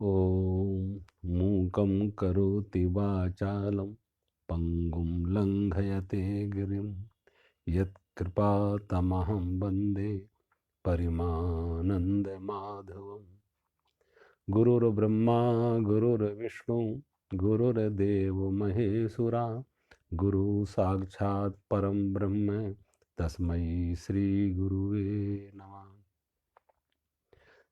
ॐ मूकं करोति वाचालं पङ्गुं लङ्घयते गिरिं यत्कृपातमहं वन्दे परिमानन्दमाधवम्। गुरुर्ब्रह्मा गुरुर्विष्णु गुरुर्देवो महेश्वरा गुरु साक्षात् परं ब्रह्म तस्मै श्री गुरुवे नमः।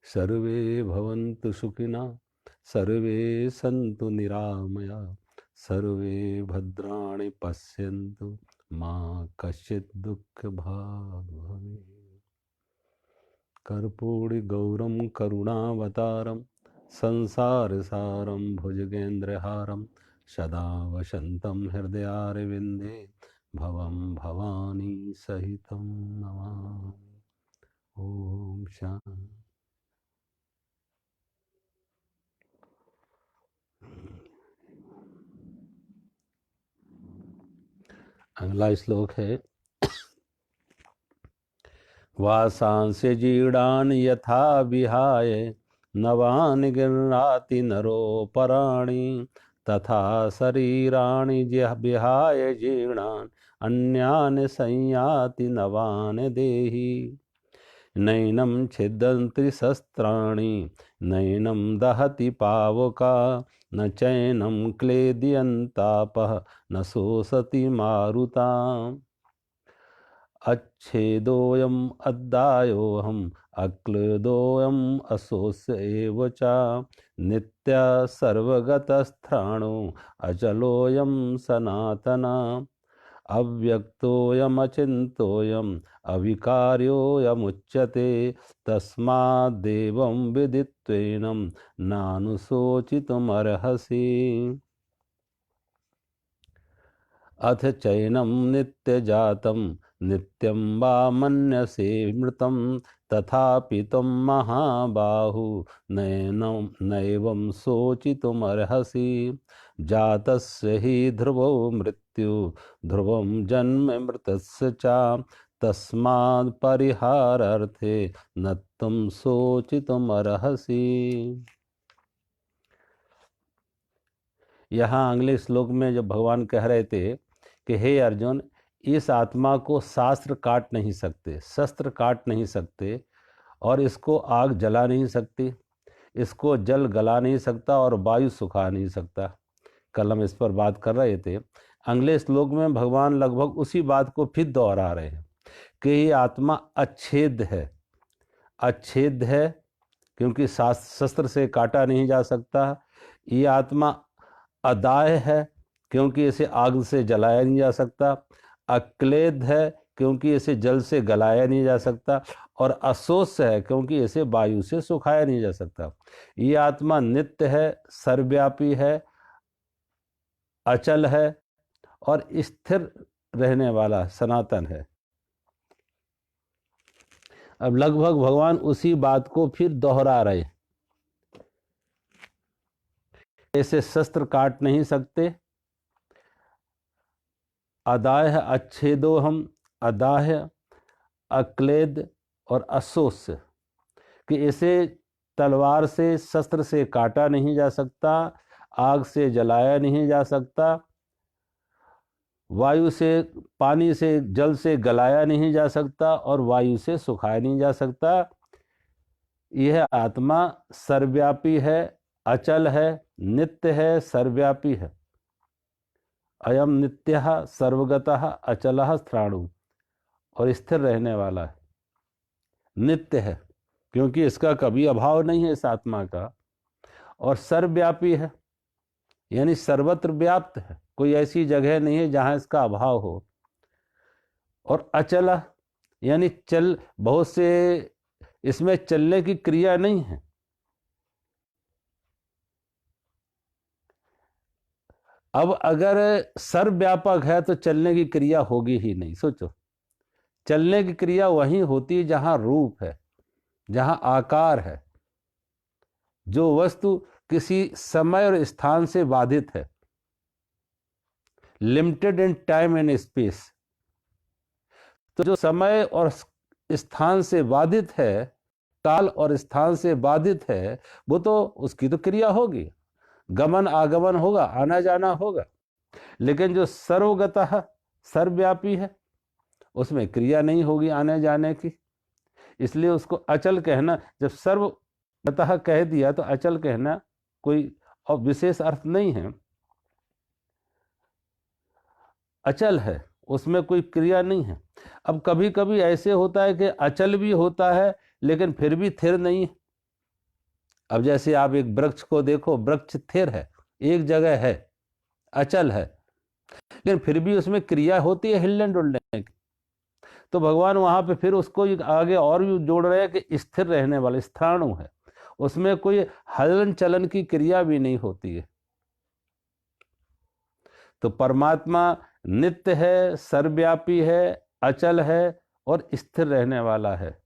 सर्वे भवन्तु सुखिनः सर्वे सन्तु निरामया सर्वे भद्राणि पश्यन्तु मा कश्चित् दुःखभाग् भवेत्। कर्पूरगौरं करुणावतारं संसारसारं भुजगेन्द्रहारं सदा वसन्तं हृदयारविन्दे भवं भवानी सहितं नमामि। ओम शांति। अगला श्लोक है वासांस्य जीर्णानि यथा विहाय नवानि गृह्णाति नरोपराणि तथा शरीराणि विहाय जीर्णान् अन्यानि संयाति नवानि देहि। नैनं छिदन्ति शस्त्राणि नैनं दहति पावका न चैनं क्लेदयन्तापः न शोषति मारुता। अच्छेदोऽयम् अद्दायोऽहम् अक्लेदोऽयम् अशोष्य एव च नित्यः सर्वगतस्थाणो अचलोऽयं सनातना अव्यक्तोऽयमचिन्त्योऽयम् अविकार्योऽयमुच्यते तस्माद्देवं विदित्वेनं नानुशोचितुमर्हसि। अथ चैनं नित्यजातं नित्यं वा मन्यसे मृतं तथापि त्वं महाबाहु नैवं शोचितुमर्हसि। जातस्य हि ध्रुवो मृत्यु ध्रुवं जन्म मृतस्य च तस्मात् परिहारार्थे न त्वं शोचितुमर्हसि। यहाँ अगले श्लोक में जब भगवान कह रहे थे कि हे अर्जुन, इस आत्मा को शास्त्र काट नहीं सकते, शस्त्र काट नहीं सकते, और इसको आग जला नहीं सकती, इसको जल गला नहीं सकता और वायु सुखा नहीं सकता। कल हम इस पर बात कर रहे थे। अगले श्लोक में भगवान लगभग उसी बात को फिर दोहरा रहे हैं कि ये आत्मा अच्छेद है। अच्छेद है क्योंकि शस्त्र से काटा नहीं जा सकता। ये आत्मा अदाय है क्योंकि इसे आग से जलाया नहीं जा सकता। अक्लेद है क्योंकि इसे जल से गलाया नहीं जा सकता। और अशोष्य है क्योंकि इसे वायु से सुखाया नहीं जा सकता। ये आत्मा नित्य है, सर्वव्यापी है, अचल है और स्थिर रहने वाला सनातन है। अब लगभग भगवान उसी बात को फिर दोहरा रहे। ऐसे शस्त्र काट नहीं सकते। अदाह अच्छेदोहम, अदाह, अक्लेद और अशोष्य कि इसे तलवार से शस्त्र से काटा नहीं जा सकता, आग से जलाया नहीं जा सकता, वायु से पानी से जल से गलाया नहीं जा सकता और वायु से सुखाया नहीं जा सकता। यह आत्मा सर्वव्यापी है, अचल है, नित्य है, सर्वव्यापी है। अयम नित्यः सर्वगतः अचलः स्थाणु, और स्थिर रहने वाला है, नित्य है क्योंकि इसका कभी अभाव नहीं है इस आत्मा का। और सर्वव्यापी है यानी सर्वत्र व्याप्त है, कोई ऐसी जगह नहीं है जहां इसका अभाव हो। और अचल यानी चल, बहुत से इसमें चलने की क्रिया नहीं है। अब अगर सर्वव्यापक है तो चलने की क्रिया होगी ही नहीं। सोचो, चलने की क्रिया वहीं होती है जहां रूप है, जहां आकार है, जो वस्तु किसी समय और स्थान से बाधित है, limited in time and space. तो जो समय और स्थान से बाधित है काल और स्थान से बाधित है, वो तो उसकी तो क्रिया होगी, गमन आगमन होगा, आना जाना होगा। लेकिन जो सर्वगतः सर्वव्यापी है, उसमें क्रिया नहीं होगी आने जाने की, इसलिए उसको अचल कहना। जब सर्वगतः कह दिया तो अचल कहना कोई और विशेष अर्थ नहीं है, अचल है, उसमें कोई क्रिया नहीं है। अब कभी कभी ऐसे होता है कि अचल भी होता है लेकिन फिर भी स्थिर नहीं है। अब जैसे आप एक वृक्ष को देखो, वृक्ष स्थिर है, एक जगह है, अचल है, लेकिन फिर भी उसमें क्रिया होती है हिलने डुलने की। तो भगवान वहां पे फिर उसको आगे और भी जोड़ रहे हैं कि स्थिर रहने वाले स्थाणु है, उसमें कोई हलन चलन की क्रिया भी नहीं होती है। तो परमात्मा नित्य है, सर्वव्यापी है, अचल है और स्थिर रहने वाला है,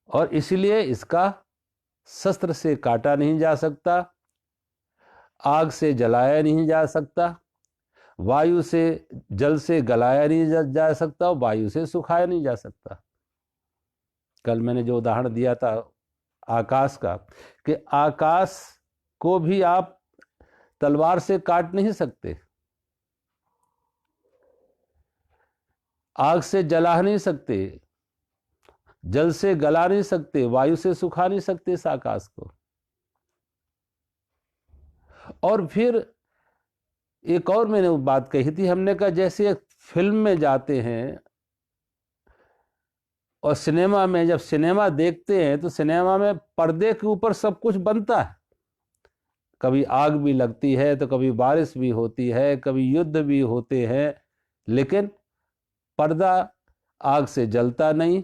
और इसलिए इसका शस्त्र से काटा नहीं जा सकता, आग से जलाया नहीं जा सकता, वायु से जल से गलाया नहीं जा सकता, और वायु से सुखाया नहीं जा सकता। कल मैंने जो उदाहरण दिया था आकाश का, कि आकाश को भी आप तलवार से काट नहीं सकते, आग से जला नहीं सकते, जल से गला नहीं सकते, वायु से सुखा नहीं सकते इस आकाश को। और फिर एक और मैंने बात कही थी, हमने कहा जैसे एक फिल्म में जाते हैं और सिनेमा में जब सिनेमा देखते हैं तो सिनेमा में पर्दे के ऊपर सब कुछ बनता है, कभी आग भी लगती है तो कभी बारिश भी होती है, कभी युद्ध भी होते हैं, लेकिन पर्दा आग से जलता नहीं,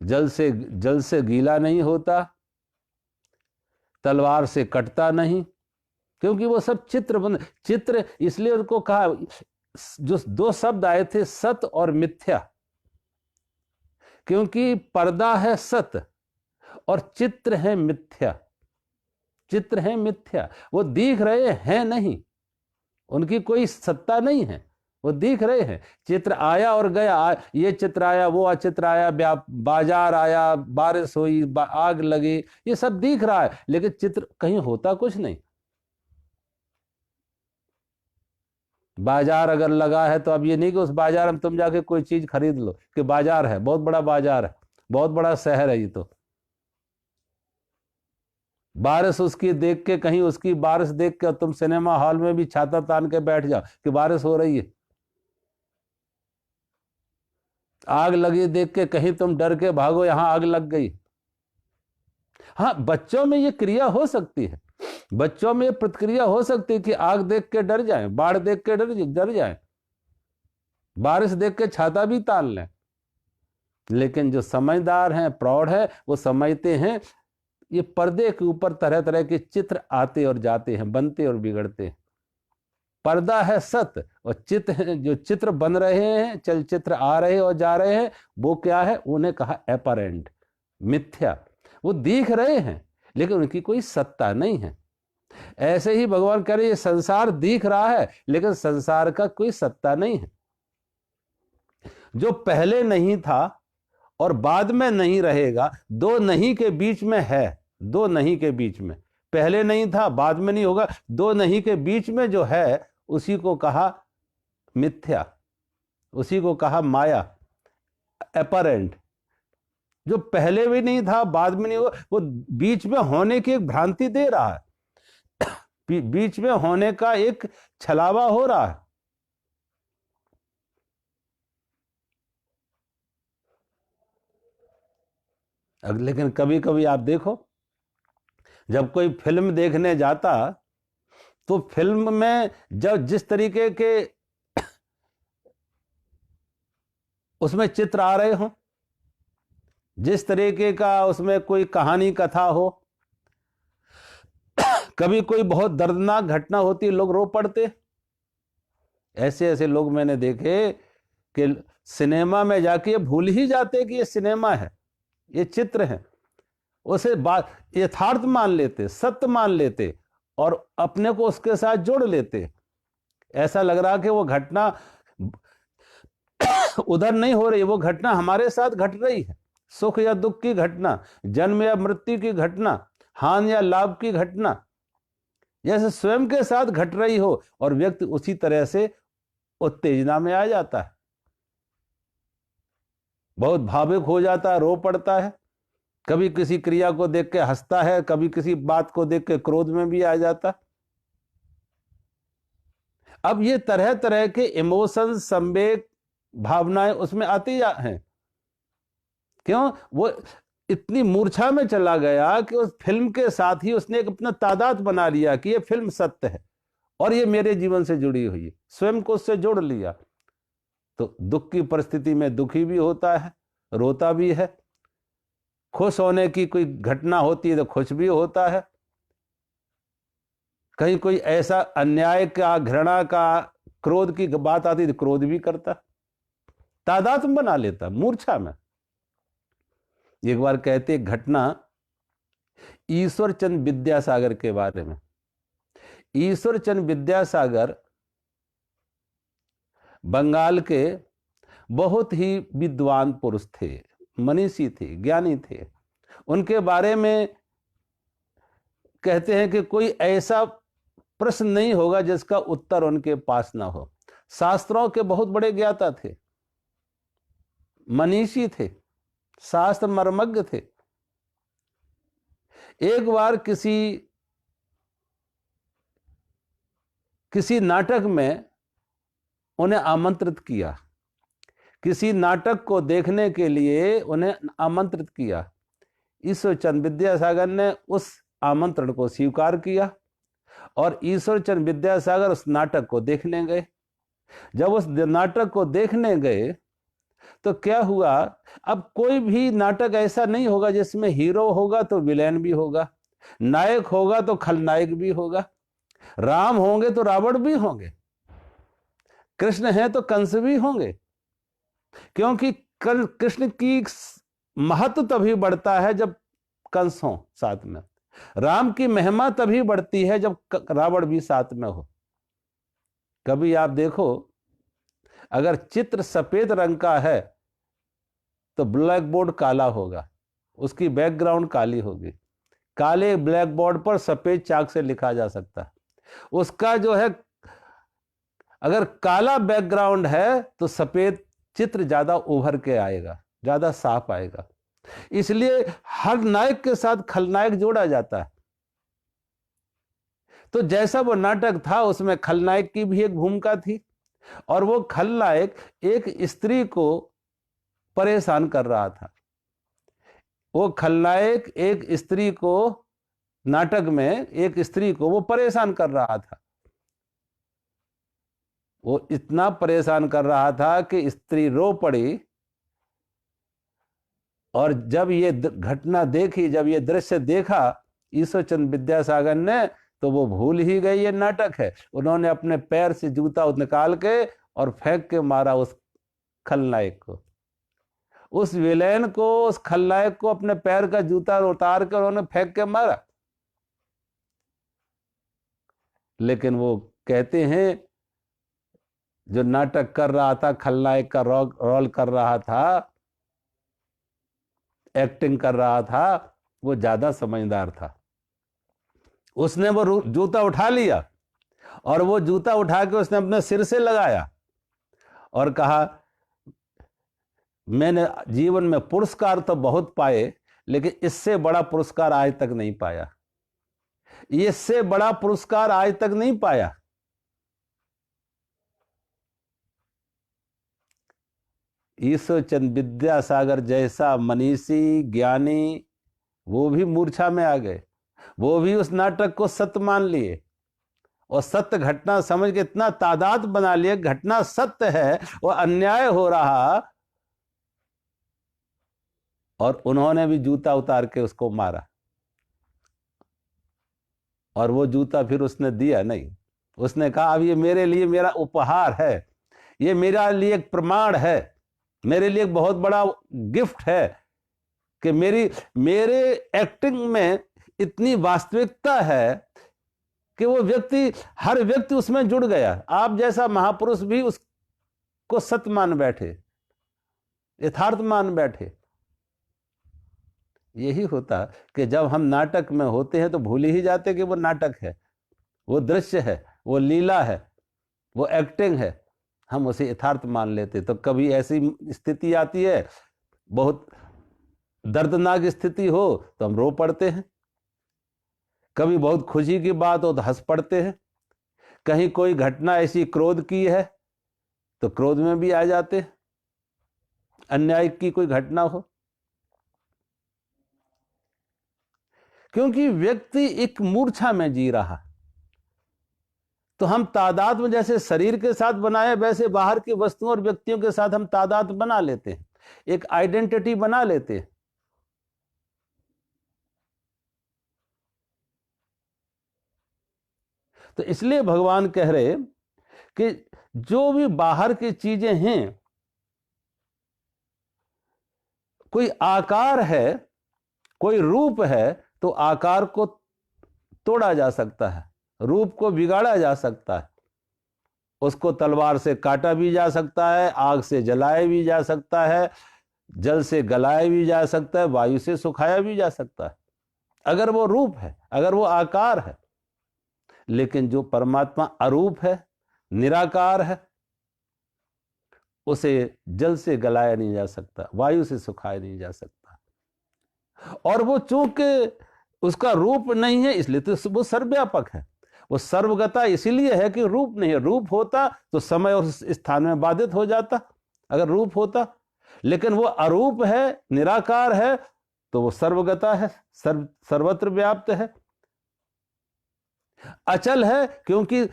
जल से गीला नहीं होता, तलवार से कटता नहीं, क्योंकि वो सब चित्र इसलिए उनको कहा, जो दो शब्द आए थे सत और मिथ्या, क्योंकि पर्दा है सत और चित्र है मिथ्या। चित्र है मिथ्या, वो दिख रहे हैं नहीं, उनकी कोई सत्ता नहीं है, वो दिख रहे हैं। चित्र आया और गया, ये चित्र आया, वो अचित्र आया, बाजार आया, बारिश हुई, आग लगी, ये सब दिख रहा है, लेकिन चित्र कहीं होता कुछ नहीं। बाजार अगर लगा है तो अब ये नहीं कि उस बाजार में तुम जाके कोई चीज खरीद लो, कि बाजार है, बहुत बड़ा बाजार है, बहुत बड़ा शहर है, ये तो बारिश उसकी देख के, कहीं उसकी बारिश देख के तुम सिनेमा हॉल में भी छाता तान के बैठ जाओ कि बारिश हो रही है। आग लगी देख के कहीं तुम डर के भागो, यहां आग लग गई। हाँ, बच्चों में ये क्रिया हो सकती है, बच्चों में प्रतिक्रिया हो सकती है कि आग देख के डर जाएं, बाढ़ देख के डर जाएं, बारिश देख के छाता भी तान लें। लेकिन जो समझदार हैं, प्रौढ़ है, वो समझते हैं ये पर्दे के ऊपर तरह तरह के चित्र आते और जाते हैं, बनते और बिगड़ते हैं। पर्दा है सत, और चित्र, जो चित्र बन रहे हैं, चलचित्र आ रहे और जा रहे हैं, वो क्या है, उन्हें कहा एपरेंट, मिथ्या। वो दिख रहे हैं लेकिन उनकी कोई सत्ता नहीं है। ऐसे ही भगवान कह रहे ये संसार दिख रहा है लेकिन संसार का कोई सत्ता नहीं है। जो पहले नहीं था और बाद में नहीं रहेगा, दो नहीं के बीच में है, दो नहीं के बीच में, पहले नहीं था बाद में नहीं होगा, दो नहीं के बीच में जो है उसी को कहा मिथ्या, उसी को कहा माया, एपरेंट। जो पहले भी नहीं था बाद में नहीं होगा, वो बीच में होने की एक भ्रांति दे रहा है, बीच में होने का एक छलावा हो रहा है। लेकिन कभी कभी आप देखो, जब कोई फिल्म देखने जाता तो फिल्म में जब जिस तरीके के उसमें चित्र आ रहे हो, जिस तरीके का उसमें कोई कहानी कथा हो, कभी कोई बहुत दर्दनाक घटना होती है, लोग रो पड़ते। ऐसे ऐसे लोग मैंने देखे कि सिनेमा में जाके भूल ही जाते कि ये सिनेमा है, ये चित्र है, उसे बात यथार्थ मान लेते, सत्य मान लेते और अपने को उसके साथ जोड़ लेते। ऐसा लग रहा कि वो घटना उधर नहीं हो रही, वो घटना हमारे साथ घट रही है, सुख या दुख की घटना, जन्म या मृत्यु की घटना, हानि या लाभ की घटना जैसे स्वयं के साथ घट रही हो, और व्यक्ति उसी तरह से उत्तेजना में आ जाता है, बहुत भावुक हो जाता है, रो पड़ता है, कभी किसी क्रिया को देख के हंसता है, कभी किसी बात को देख के क्रोध में भी आ जाता है। अब ये तरह तरह के इमोशन, संवेग, भावनाएं उसमें आती हैं। क्यों? वो इतनी मूर्छा में चला गया कि उस फिल्म के साथ ही उसने एक अपना तादाद बना लिया कि ये फिल्म सत्य है और ये मेरे जीवन से जुड़ी हुई है, स्वयं को उससे जोड़ लिया। तो दुख की परिस्थिति में दुखी भी होता है, रोता भी है, खुश होने की कोई घटना होती है तो खुश भी होता है, कहीं कोई ऐसा अन्याय का, घृणा का, क्रोध की बात आती तो क्रोध भी करता, तादाद बना लेता मूर्छा में। एक बार कहते घटना ईश्वर चंद विद्यासागर के बारे में। ईश्वर चंद विद्यासागर बंगाल के बहुत ही विद्वान पुरुष थे, मनीषी थे, ज्ञानी थे। उनके बारे में कहते हैं कि कोई ऐसा प्रश्न नहीं होगा जिसका उत्तर उनके पास ना हो। शास्त्रों के बहुत बड़े ज्ञाता थे, मनीषी थे, शास्त्र मर्मज्ञ थे। एक बार किसी नाटक में उन्हें आमंत्रित किया, किसी नाटक को देखने के लिए उन्हें आमंत्रित किया। ईश्वरचंद विद्यासागर ने उस आमंत्रण को स्वीकार किया और ईश्वरचंद विद्यासागर उस नाटक को देखने गए। जब उस नाटक को देखने गए तो क्या हुआ, अब कोई भी नाटक ऐसा नहीं होगा जिसमें हीरो होगा तो विलेन भी होगा, नायक होगा तो खलनायक भी होगा, राम होंगे तो रावण भी होंगे, कृष्ण है तो कंस भी होंगे। क्योंकि कृष्ण की महत्व तभी बढ़ता है जब कंस हो साथ में, राम की महिमा तभी बढ़ती है जब रावण भी साथ में हो। कभी आप देखो, अगर चित्र सफेद रंग का है तो ब्लैक बोर्ड काला होगा, उसकी बैकग्राउंड काली होगी। काले ब्लैक बोर्ड पर सफेद चाक से लिखा जा सकता है। उसका जो है, अगर काला बैकग्राउंड है तो सफेद चित्र ज्यादा उभर के आएगा, ज्यादा साफ आएगा। इसलिए हर नायक के साथ खलनायक जोड़ा जाता है। तो जैसा वो नाटक था उसमें खलनायक की भी एक भूमिका थी, और वो खलनायक एक स्त्री को परेशान कर रहा था। वो खलनायक एक स्त्री को, नाटक में एक स्त्री को वो परेशान कर रहा था। वो इतना परेशान कर रहा था कि स्त्री रो पड़ी, और जब ये घटना देखी, जब ये दृश्य देखा ईश्वरचंद विद्यासागर ने, तो वो भूल ही गए ये नाटक है। उन्होंने अपने पैर से जूता निकाल के और फेंक के मारा उस खलनायक को, उस विलेन को, उस खलनायक को अपने पैर का जूता उतार कर उन्होंने फेंक के मारा। लेकिन वो कहते हैं जो नाटक कर रहा था, खलनायक का रोल कर रहा था, एक्टिंग कर रहा था, वो ज्यादा समझदार था। उसने वो जूता उठा लिया और वो जूता उठा के उसने अपने सिर से लगाया और कहा, मैंने जीवन में पुरस्कार तो बहुत पाए, लेकिन इससे बड़ा पुरस्कार आज तक नहीं पाया, इससे बड़ा पुरस्कार आज तक नहीं पाया। ईश्वरचंद विद्यासागर जैसा मनीषी, ज्ञानी, वो भी मूर्छा में आ गए। वो भी उस नाटक को सत्य मान लिए और सत्य घटना समझ के इतना तादाद बना लिए, घटना सत्य है, वो अन्याय हो रहा, और उन्होंने भी जूता उतार के उसको मारा। और वो जूता फिर उसने दिया नहीं, उसने कहा अब ये मेरे लिए मेरा उपहार है, ये मेरा लिए एक प्रमाण है, मेरे लिए एक बहुत बड़ा गिफ्ट है कि मेरे एक्टिंग में इतनी वास्तविकता है कि वो व्यक्ति, हर व्यक्ति उसमें जुड़ गया। आप जैसा महापुरुष भी उसको सत्य मान बैठे, यथार्थ मान बैठे। यही होता कि जब हम नाटक में होते हैं तो भूल ही जाते कि वो नाटक है, वो दृश्य है, वो लीला है, वो एक्टिंग है, हम उसे यथार्थ मान लेते। तो कभी ऐसी स्थिति आती है, बहुत दर्दनाक स्थिति हो तो हम रो पड़ते हैं, कभी बहुत खुशी की बात हो तो हंस पड़ते हैं, कहीं कोई घटना ऐसी क्रोध की है तो क्रोध में भी आ जाते हैं, अन्याय की कोई घटना हो। क्योंकि व्यक्ति एक मूर्छा में जी रहा, तो हम तादाद में जैसे शरीर के साथ बनाए वैसे बाहर की वस्तुओं और व्यक्तियों के साथ हम तादाद बना लेते हैं, एक आइडेंटिटी बना लेते हैं। तो इसलिए भगवान कह रहे कि जो भी बाहर की चीजें हैं, कोई आकार है, कोई रूप है, तो आकार को तोड़ा जा सकता है, रूप को बिगाड़ा जा सकता है, उसको तलवार से काटा भी जा सकता है, आग से जलाया भी जा सकता है, जल से गलाया भी जा सकता है, वायु से सुखाया भी जा सकता है, अगर वो रूप है, अगर वो आकार है। लेकिन जो परमात्मा अरूप है, निराकार है, उसे जल से गलाया नहीं जा सकता, वायु से सुखाया नहीं जा सकता। और वो चूंकि उसका रूप नहीं है इसलिए तो वो सर्वव्यापक है, वो सर्वगता इसीलिए है कि रूप नहीं है। रूप होता तो समय और स्थान में बाधित हो जाता, अगर रूप होता। लेकिन वो अरूप है, निराकार है, तो वो सर्वगता है, सर्वत्र व्याप्त है। अचल है क्योंकि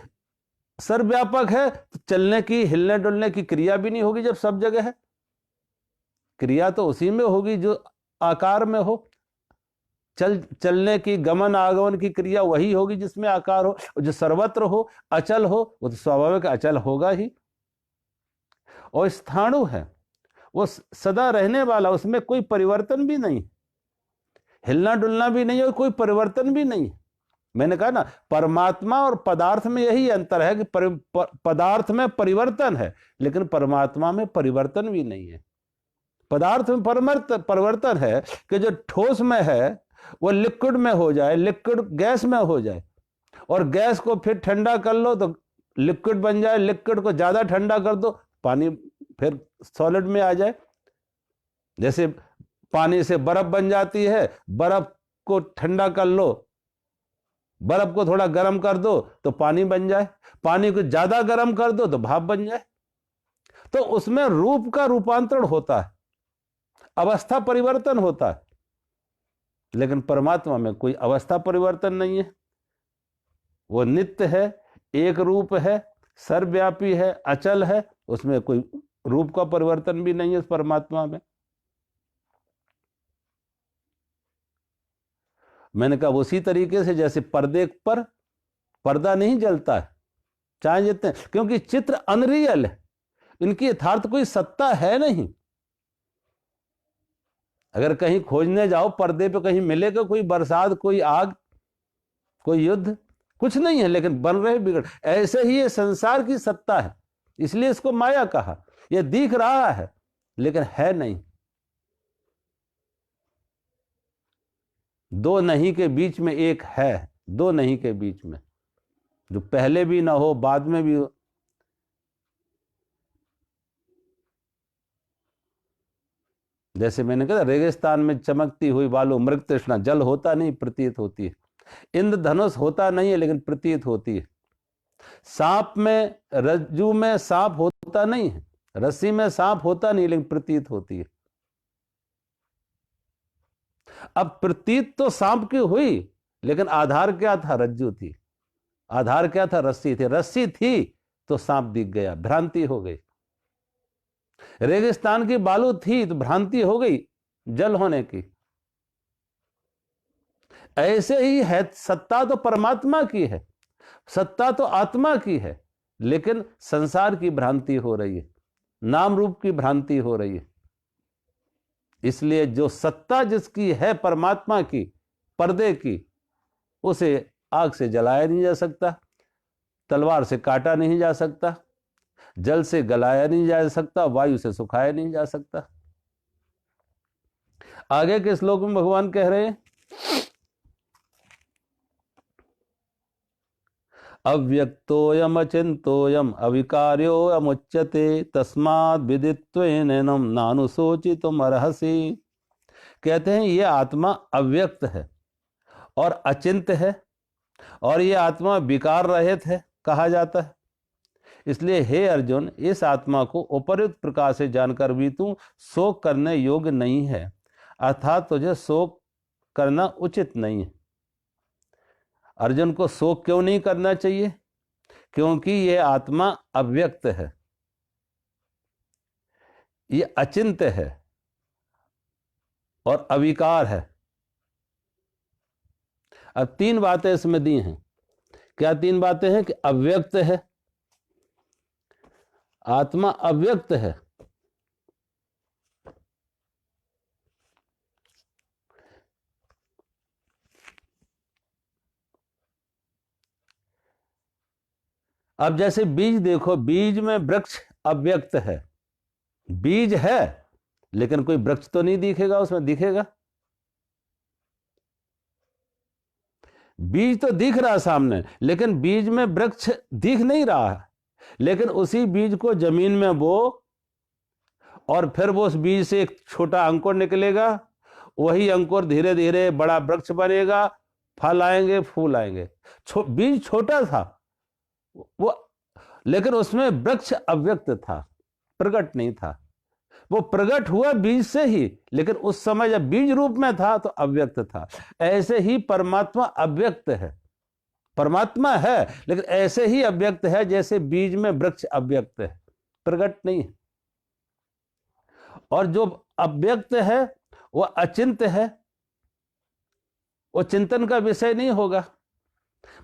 सर्वव्यापक है, तो चलने की, हिलने डुलने की क्रिया भी नहीं होगी जब सब जगह है। क्रिया तो उसी में होगी जो आकार में हो, चलने की, गमन आगमन की क्रिया वही होगी जिसमें आकार हो। जो सर्वत्र हो, अचल हो, वो तो स्वाभाविक अचल होगा ही। और स्थाणु है, वो सदा रहने वाला, उसमें कोई परिवर्तन भी नहीं, हिलना डुलना भी नहीं और कोई परिवर्तन भी नहीं। मैंने कहा ना, परमात्मा और पदार्थ में यही अंतर है कि पदार्थ में परिवर्तन है लेकिन परमात्मा में परिवर्तन भी नहीं है। पदार्थ में परिवर्तन है कि जो ठोस में है वो लिक्विड में हो जाए, लिक्विड गैस में हो जाए, और गैस को फिर ठंडा कर लो तो लिक्विड बन जाए, लिक्विड को ज्यादा ठंडा कर दो पानी फिर सॉलिड में आ जाए। जैसे पानी से बर्फ बन जाती है, बर्फ को ठंडा कर लो, बर्फ को थोड़ा गर्म कर दो तो पानी बन जाए, पानी को ज्यादा गर्म कर दो तो भाप बन जाए। तो उसमें रूप का रूपांतरण होता है, अवस्था परिवर्तन होता है। लेकिन परमात्मा में कोई अवस्था परिवर्तन नहीं है, वो नित्य है, एक रूप है, सर्वव्यापी है, अचल है, उसमें कोई रूप का परिवर्तन भी नहीं है उस परमात्मा में। मैंने कहा उसी तरीके से जैसे पर्दे पर पर्दा नहीं जलता है चाहे जितने, क्योंकि चित्र अनरियल है, इनकी यथार्थ कोई सत्ता है नहीं। अगर कहीं खोजने जाओ पर्दे पे कहीं मिलेगा कोई बरसात, कोई आग, कोई युद्ध, कुछ नहीं है, लेकिन बन रहे बिगड़। ऐसे ही ये संसार की सत्ता है, इसलिए इसको माया कहा। ये दिख रहा है लेकिन है नहीं। दो नहीं के बीच में एक है, दो नहीं के बीच में, जो पहले भी ना हो बाद में भी हो। जैसे मैंने कहा रेगिस्तान में चमकती हुई बालू मृग तृष्णा, जल होता नहीं प्रतीत होती है, इंद्रधनुष होता नहीं है लेकिन प्रतीत होती है, सांप में, रज्जू में सांप होता नहीं है, रस्सी में सांप होता नहीं लेकिन प्रतीत होती है। अब प्रतीत तो सांप की हुई लेकिन आधार क्या था? रज्जू थी। आधार क्या था? रस्सी थी। रस्सी थी तो सांप दिख गया, भ्रांति हो गई। रेगिस्तान की बालू थी तो भ्रांति हो गई जल होने की। ऐसे ही है, सत्ता तो परमात्मा की है, सत्ता तो आत्मा की है, लेकिन संसार की भ्रांति हो रही है, नाम रूप की भ्रांति हो रही है। इसलिए जो सत्ता जिसकी है परमात्मा की, पर्दे की, उसे आग से जलाया नहीं जा सकता, तलवार से काटा नहीं जा सकता, जल से गलाया नहीं जा सकता, वायु से सुखाया नहीं जा सकता। आगे के श्लोक में भगवान कह रहे हैं, अव्यक्तोयम अचिंतोयम अविकार्योयमुच्यते तस्माद् विदित्वेनैनं नानुशोचितुम् अर्हसि। कहते हैं ये आत्मा अव्यक्त है और अचिंत है और ये आत्मा विकार रहित है कहा जाता है। इसलिए हे अर्जुन, इस आत्मा को उपयुक्त प्रकार से जानकर भी तू शोक करने योग्य नहीं है, अर्थात तुझे शोक करना उचित नहीं है। अर्जुन को शोक क्यों नहीं करना चाहिए? क्योंकि यह आत्मा अव्यक्त है, ये अचिंत्य है और अविकार है। अब तीन बातें इसमें दी हैं। क्या तीन बातें हैं? कि अव्यक्त है, आत्मा अव्यक्त है, अब जैसे बीज देखो, बीज में वृक्ष अव्यक्त है, बीज है लेकिन कोई वृक्ष तो नहीं दिखेगा उसमें, दिखेगा? बीज तो दिख रहा सामने लेकिन बीज में वृक्ष दिख नहीं रहा है। लेकिन उसी बीज को जमीन में बो और फिर वो उस बीज से एक छोटा अंकुर निकलेगा, वही अंकुर धीरे धीरे बड़ा वृक्ष बनेगा, फल आएंगे, फूल आएंगे। बीज छोटा था वो, लेकिन उसमें वृक्ष अव्यक्त था, प्रकट नहीं था। वो प्रकट हुआ बीज से ही, लेकिन उस समय जब बीज रूप में था तो अव्यक्त था। ऐसे ही परमात्मा अव्यक्त है, परमात्मा है लेकिन ऐसे ही अव्यक्त है जैसे बीज में वृक्ष अव्यक्त है, प्रकट नहीं है। और जो अव्यक्त है वह अचिंत्य है, वो चिंतन का विषय नहीं होगा।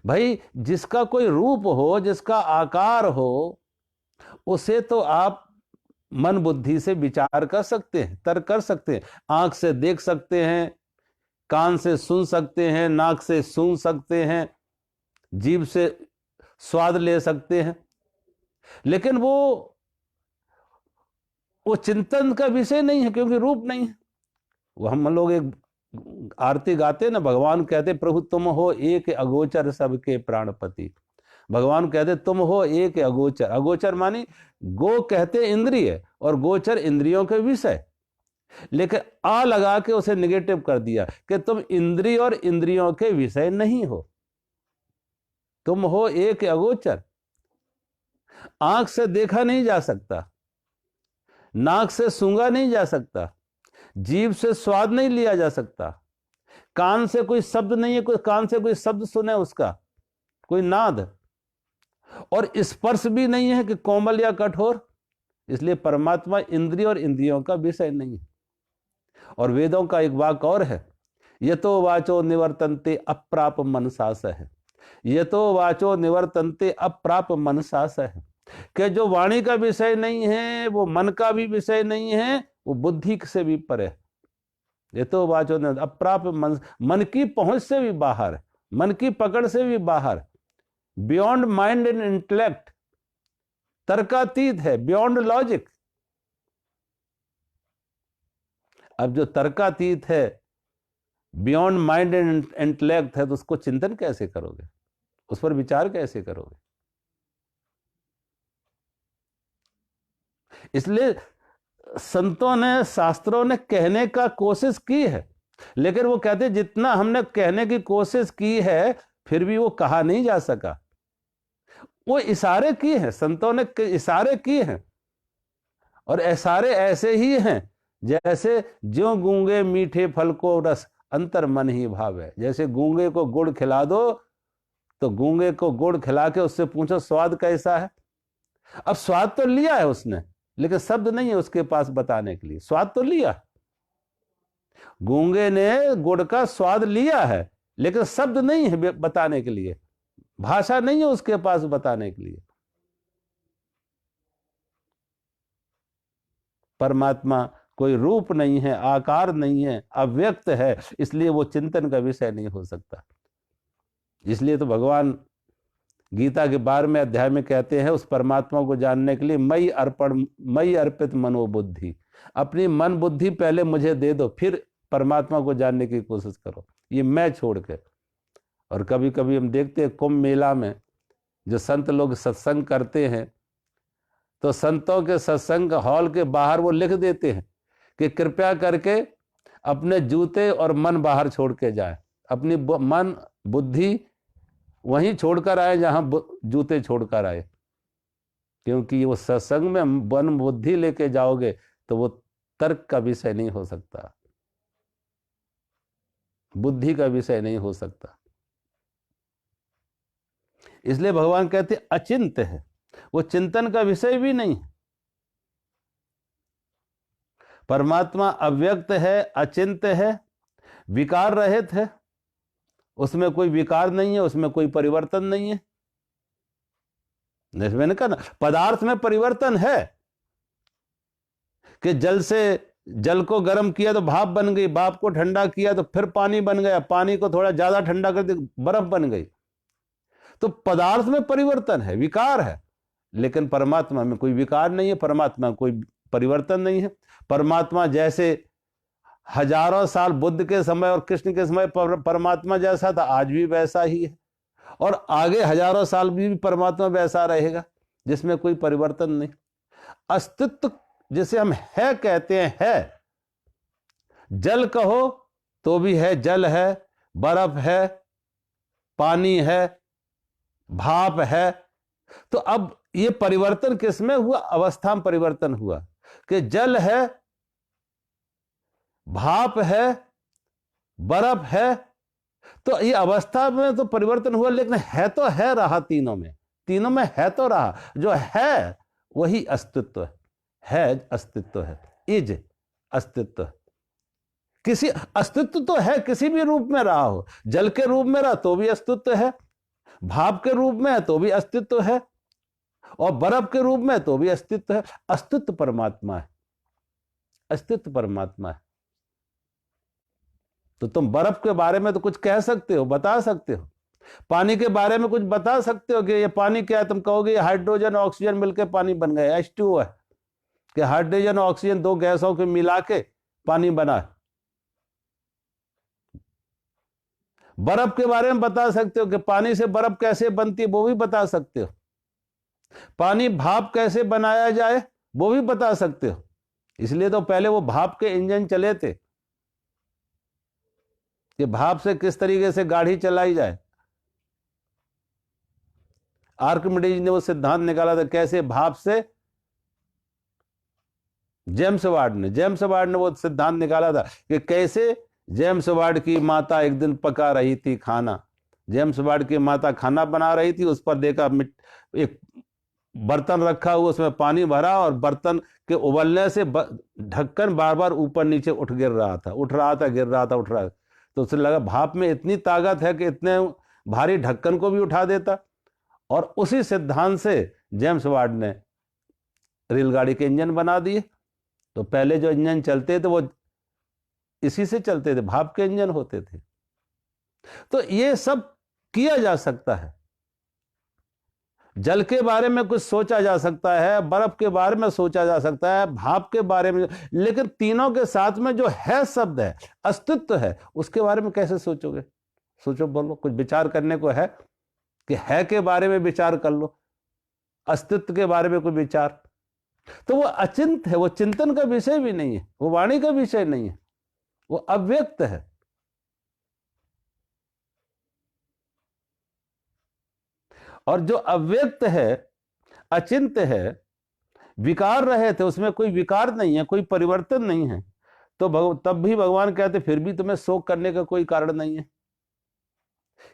भाई जिसका कोई रूप हो, जिसका आकार हो, उसे तो आप मन बुद्धि से विचार कर सकते हैं, तर्क कर सकते हैं, आंख से देख सकते हैं, कान से सुन सकते हैं, नाक से सूंघ सकते हैं, जीभ से स्वाद ले सकते हैं, लेकिन वो चिंतन का विषय नहीं है क्योंकि रूप नहीं है। वो हम लोग एक आरती गाते ना, भगवान कहते प्रभु तुम हो एक अगोचर सबके प्राणपति। भगवान कहते तुम हो एक अगोचर। अगोचर मानी गो कहते इंद्रिय और गोचर इंद्रियों के विषय, लेकिन आ लगा के उसे निगेटिव कर दिया कि तुम इंद्रिय और इंद्रियों के विषय नहीं हो, तुम हो एक अगोचर। आंख से देखा नहीं जा सकता, नाक से सूंघा नहीं जा सकता, जीभ से स्वाद नहीं लिया जा सकता, कान से कोई शब्द नहीं है, कोई कान से कोई शब्द सुने उसका कोई नाद, और स्पर्श भी नहीं है कि कोमल या कठोर। इसलिए परमात्मा इंद्रिय और इंद्रियों का विषय नहीं है। और वेदों का एक वाक्य और है, यतो वाचो निवर्तन्ते अप्राप मनसास है, यतो वाचो निवर्तन्ते अप्राप मनसास है, कि जो वाणी का विषय नहीं है, वो मन का भी विषय नहीं है, वो बुद्धि से भी परे है। ये तो वाचो अप्राप मन की पहुंच से भी बाहर है, मन की पकड़ से भी बाहर, बियॉन्ड माइंड एंड इंटेलेक्ट, तर्कातीत है, बियॉन्ड लॉजिक। अब जो तर्कातीत है, बियॉन्ड माइंड एंड इंटेलेक्ट है, तो उसको चिंतन कैसे करोगे, उस पर विचार कैसे करोगे? इसलिए संतों ने, शास्त्रों ने कहने का कोशिश की है, लेकिन वो कहते जितना हमने कहने की कोशिश की है फिर भी वो कहा नहीं जा सका। वो इशारे किए हैं, संतों ने इशारे किए हैं, और इशारे ऐसे ही हैं जैसे ज्यों गूंगे मीठे फल को रस अंतर मन ही भाव है। जैसे गूंगे को गुड़ खिला दो तो गूंगे को गुड़ खिला के उससे पूछो स्वाद कैसा है। अब स्वाद तो लिया है उसने, लेकिन शब्द नहीं है उसके पास बताने के लिए। स्वाद तो लिया, गूंगे ने गुड़ का स्वाद लिया है, लेकिन शब्द नहीं है बताने के लिए, भाषा नहीं है उसके पास बताने के लिए। परमात्मा कोई रूप नहीं है, आकार नहीं है, अव्यक्त है, इसलिए वो चिंतन का विषय नहीं हो सकता। इसलिए तो भगवान गीता के 12वें अध्याय में कहते हैं, उस परमात्मा को जानने के लिए मई अर्पित मनोबुद्धि, अपनी मन बुद्धि पहले मुझे दे दो, फिर परमात्मा को जानने की कोशिश करो, ये मैं छोड़ के। और कभी कभी हम देखते हैं कुंभ मेला में जो संत लोग सत्संग करते हैं, तो संतों के सत्संग हॉल के बाहर वो लिख देते हैं कि कृपया करके अपने जूते और मन बाहर छोड़ के जाए, अपनी मन बुद्धि वहीं छोड़कर आए जहां जूते छोड़कर आए। क्योंकि वो सत्संग में मन बुद्धि लेके जाओगे तो वो तर्क का विषय नहीं हो सकता, बुद्धि का विषय नहीं हो सकता। इसलिए भगवान कहते अचिंत्य है, वो चिंतन का विषय भी नहीं है। परमात्मा अव्यक्त है, अचिंत्य है, विकार रहित है, उसमें कोई विकार नहीं है, उसमें कोई परिवर्तन नहीं है। मैंने कहा ना, पदार्थ में परिवर्तन है कि जल से जल को गर्म किया तो भाप बन गई, भाप को ठंडा किया तो फिर पानी बन गया, पानी को थोड़ा ज्यादा ठंडा कर दिया बर्फ बन गई। तो पदार्थ में परिवर्तन है, विकार है, लेकिन परमात्मा में कोई विकार नहीं है, परमात्मा में कोई परिवर्तन नहीं है। परमात्मा जैसे हजारों साल बुद्ध के समय और कृष्ण के समय परमात्मा जैसा था, आज भी वैसा ही है, और आगे हजारों साल भी परमात्मा वैसा रहेगा, जिसमें कोई परिवर्तन नहीं। अस्तित्व जिसे हम है कहते हैं, है, जल कहो तो भी है, जल है, बर्फ है, पानी है, भाप है। तो अब ये परिवर्तन किसमें हुआ? अवस्था में परिवर्तन हुआ कि जल है, भाप है, बर्फ है। तो ये अवस्था में तो परिवर्तन हुआ, लेकिन है तो है रहा, तीनों में है तो रहा। जो है वही अस्तित्व है, अस्तित्व है, इज अस्तित्व है। किसी अस्तित्व तो है, किसी भी रूप में रहा हो, जल के रूप में रहा तो भी अस्तित्व है, भाप के रूप में है तो भी अस्तित्व है, और बर्फ के रूप में तो भी अस्तित्व है। अस्तित्व परमात्मा है, अस्तित्व परमात्मा है। तो तुम बर्फ के बारे में तो कुछ कह सकते हो, बता सकते हो, पानी के बारे में कुछ बता सकते हो कि ये पानी क्या है, तुम कहोगे ये हाइड्रोजन और ऑक्सीजन मिलकर पानी बन गया, H2O है, कि हाइड्रोजन और ऑक्सीजन दो गैसों के मिला के पानी बना है। बर्फ के बारे में बता सकते हो कि पानी से बर्फ कैसे बनती है, वो भी बता सकते हो। पानी भाप कैसे बनाया जाए, वो भी बता सकते हो। इसलिए तो पहले वो भाप के इंजन चले थे कि भाप से किस तरीके से गाड़ी चलाई जाए। आर्किमिडीज ने वो सिद्धांत निकाला था कैसे भाप से, जेम्स वार्ड ने वो सिद्धांत निकाला था कि कैसे जेम्स वार्ड की माता एक दिन पका रही थी खाना, जेम्स वार्ड की माता खाना बना रही थी, उस पर देखा एक बर्तन रखा हुआ, उसमें पानी भरा और बर्तन के उबलने से ढक्कन बार बार ऊपर नीचे उठ गिर रहा था, उठ रहा था, गिर रहा था, उठ रहा था। तो उसे लगा भाप में इतनी ताकत है कि इतने भारी ढक्कन को भी उठा देता। और उसी सिद्धांत से जेम्स वार्ड ने रेलगाड़ी के इंजन बना दिए। तो पहले जो इंजन चलते थे वो इसी से चलते थे, भाप के इंजन होते थे। तो ये सब किया जा सकता है। जल के बारे में कुछ सोचा जा सकता है, बर्फ के बारे में सोचा जा सकता है, भाप के बारे में, लेकिन तीनों के साथ में जो है शब्द है, अस्तित्व है, उसके बारे में कैसे सोचोगे? सोचो, बोलो, कुछ विचार करने को है कि है के बारे में विचार कर लो, अस्तित्व के बारे में कोई विचार। तो वो अचिंत है, वो चिंतन का विषय भी नहीं है, वो वाणी का विषय नहीं है, वो अव्यक्त है। और जो अव्यक्त है, अचिंत्य है, विकार रहे थे, उसमें कोई विकार नहीं है, कोई परिवर्तन नहीं है, तो तब भी भगवान कहते फिर भी तुम्हें शोक करने का कोई कारण नहीं है।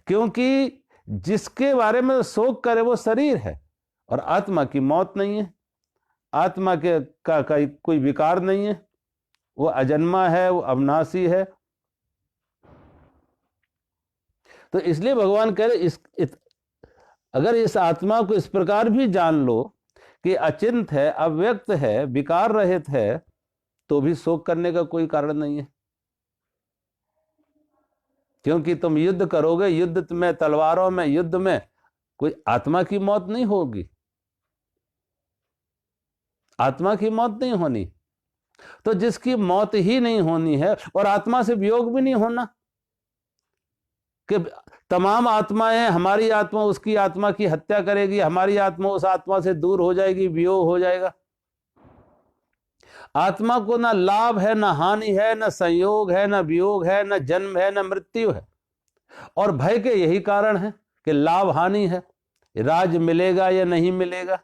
क्योंकि जिसके बारे में शोक करे वो शरीर है, और आत्मा की मौत नहीं है, आत्मा के का कोई विकार नहीं है, वो अजन्मा है, वो अविनाशी है। तो इसलिए भगवान कह रहे अगर इस आत्मा को इस प्रकार भी जान लो कि अचिंत है, अव्यक्त है, विकार रहित है, तो भी शोक करने का कोई कारण नहीं है। क्योंकि तुम युद्ध करोगे, युद्ध में, तलवारों में, युद्ध में कोई आत्मा की मौत नहीं होगी, आत्मा की मौत नहीं होनी। तो जिसकी मौत ही नहीं होनी है और आत्मा से वियोग भी नहीं होना, कि तमाम आत्माएं, हमारी आत्मा उसकी आत्मा की हत्या करेगी, हमारी आत्मा उस आत्मा से दूर हो जाएगी, वियोग हो जाएगा। आत्मा को ना लाभ है, ना हानि है, ना संयोग है, ना वियोग है, ना जन्म है, ना मृत्यु है। और भय के यही कारण है कि लाभ हानि है। राज मिलेगा या नहीं मिलेगा,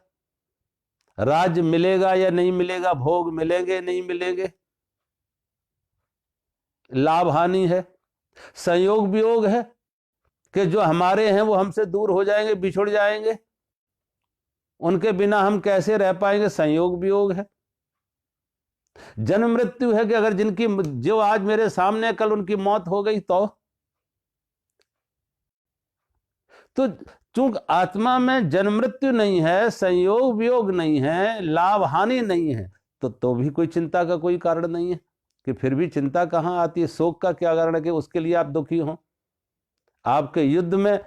राज मिलेगा या नहीं मिलेगा, भोग मिलेंगे नहीं मिलेंगे, लाभ हानि है। संयोग वियोग है कि जो हमारे हैं वो हमसे दूर हो जाएंगे, बिछुड़ जाएंगे, उनके बिना हम कैसे रह पाएंगे, संयोग वियोग है। जन्म मृत्यु है कि अगर जिनकी, जो आज मेरे सामने कल उनकी मौत हो गई तो चूंकि आत्मा में जन्म मृत्यु नहीं है, संयोग वियोग नहीं है, लाभ हानि नहीं है, तो भी कोई चिंता का कोई कारण नहीं है। कि फिर भी चिंता कहां आती है, शोक का क्या कारण है कि उसके लिए आप दुखी हो। आपके युद्ध में